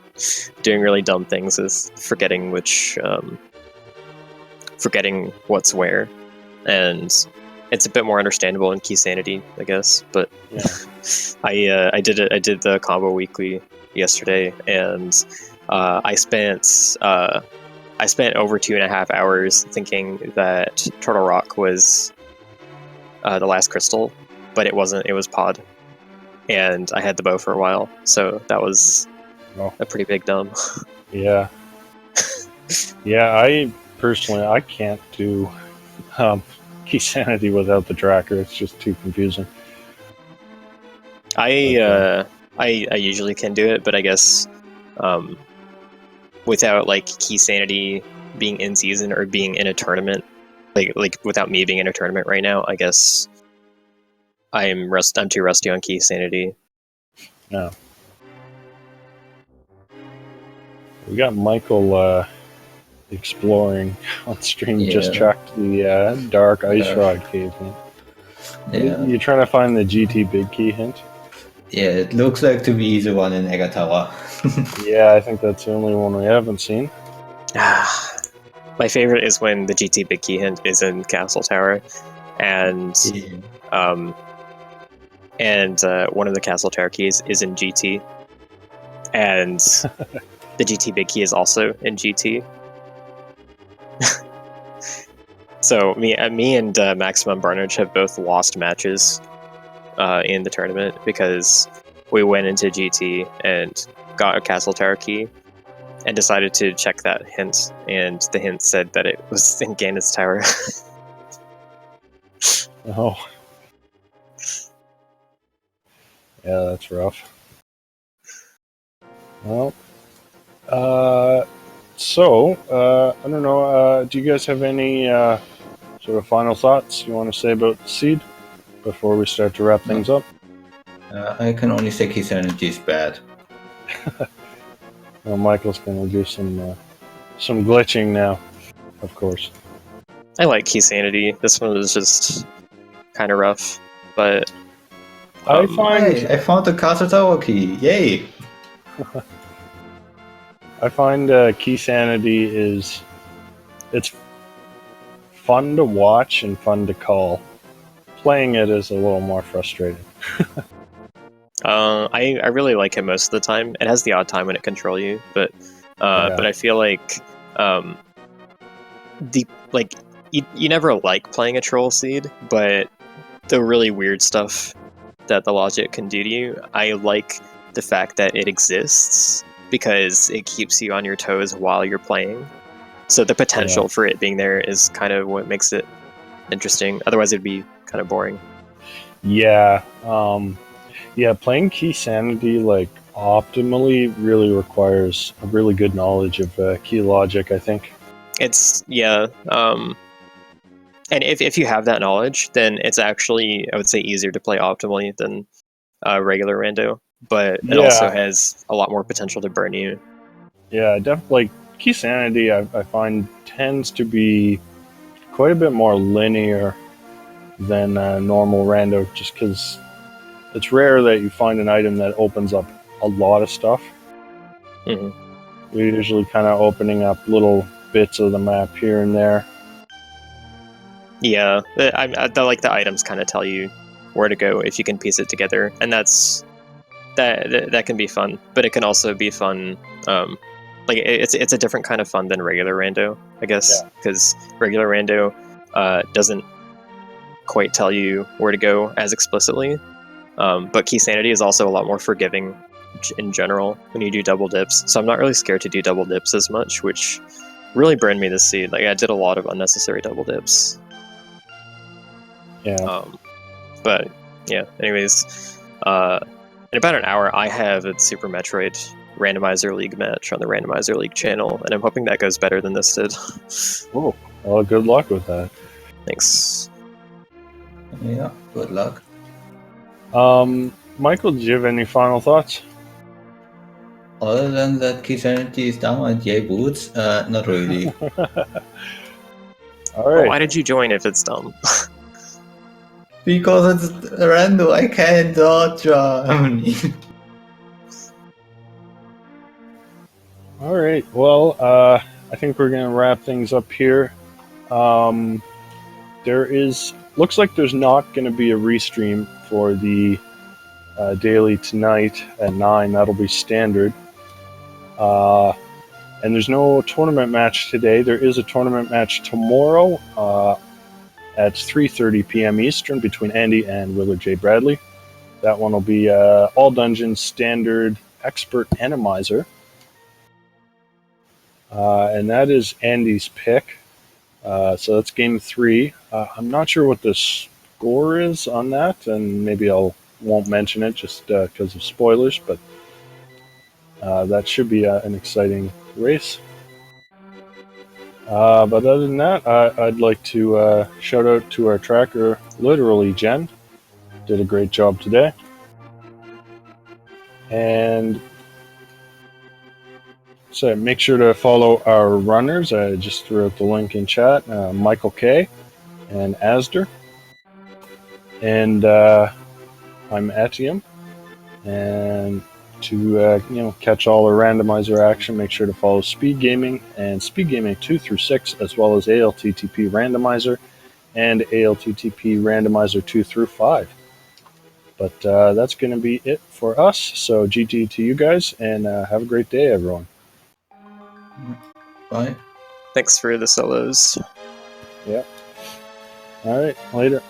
doing really dumb things with forgetting what's where, and it's a bit more understandable in Keysanity, I guess. But yeah. I did the combo weekly yesterday, and I spent over 2.5 hours thinking that Turtle Rock was the last crystal, but it wasn't. It was Pod, and I had the bow for a while, so that was a pretty big dumb. Yeah. Yeah, I personally can't do Keysanity without the tracker. It's just too confusing. I usually can do it, but I guess without like Keysanity being in season or being in a tournament, like without me being in a tournament right now, I guess I'm too rusty on Keysanity. No. We got Michael exploring on stream. Yeah. Just checked the Dark Ice Rod Cave hint. Yeah. You trying to find the GT Big Key hint? Yeah, it looks like to be the one in Egatawa. Yeah, I think that's the only one we haven't seen. My favorite is when the GT Big Key hint is in Castle Tower, and one of the Castle Tower keys is in GT, and the GT Big Key is also in GT. So me and Maximum Barnage have both lost matches in the tournament because we went into GT and got a Castle Tower key and decided to check that hint, and the hint said that it was in Ganon's Tower. Oh. Yeah, that's rough. Well, I don't know, do you guys have any sort of final thoughts you want to say about the seed before we start to wrap things up? I can only say Keysanity is bad. Well, Michael's going to do some glitching now, of course. I like Keysanity. This one was just kind of rough, but I found the Castle Tower key. Yay! I find Keysanity it's fun to watch and fun to call. Playing it is a little more frustrating. I really like it most of the time. It has the odd time when it control you, but I feel like you never like playing a troll seed, but the really weird stuff that the logic can do to you, I like the fact that it exists because it keeps you on your toes while you're playing. So the potential for it being there is kind of what makes it interesting. Otherwise, it'd be kind of boring. Yeah, playing Keysanity like optimally really requires a really good knowledge of key logic, I think. And if you have that knowledge, then it's actually, I would say, easier to play optimally than regular rando, but it also has a lot more potential to burn you. Yeah, definitely. Like, Keysanity, I find, tends to be quite a bit more linear than normal rando, just because it's rare that you find an item that opens up a lot of stuff. Mm-hmm. You're usually kind of opening up little bits of the map here and there. Yeah, I like the items kind of tell you where to go if you can piece it together, and that can be fun. But it can also be fun. Like it's a different kind of fun than regular rando, I guess, because regular rando doesn't quite tell you where to go as explicitly. But Keysanity is also a lot more forgiving in general when you do double dips. So I'm not really scared to do double dips as much, which really burned me this seed. Like I did a lot of unnecessary double dips. Yeah. But yeah. Anyways, in about an hour, I have a Super Metroid Randomizer League match on the Randomizer League channel, and I'm hoping that goes better than this did. Oh, well, good luck with that. Thanks. Yeah, good luck. Michael, do you have any final thoughts? Other than that, Keysanity is down and yay boots? Not really. All right. Well, why did you join if it's dumb? Because it's random, I can't dodge. All right. Well, I think we're going to wrap things up here. Looks like there's not going to be a restream for the daily tonight at 9. That'll be standard. And there's no tournament match today. There is a tournament match tomorrow at 3:30 p.m. Eastern between Andy and Willard J. Bradley. That one will be all dungeons standard expert animizer. And that is Andy's pick. So that's game 3. I'm not sure what the score is on that, and maybe won't mention it just because of spoilers, but that should be an exciting race. But other than that, I'd like to shout out to our tracker, literally Jen. Did a great job today. And so make sure to follow our runners. I just threw out the link in chat. Michael K. and Asder. And I'm Etium. And to catch all our randomizer action, make sure to follow Speed Gaming and Speed Gaming 2 through 6, as well as ALTTP Randomizer and ALTTP Randomizer 2 through 5. But that's going to be it for us. So GG to you guys, and have a great day, everyone. Bye. Thanks for the solos. Yeah. All right. Later.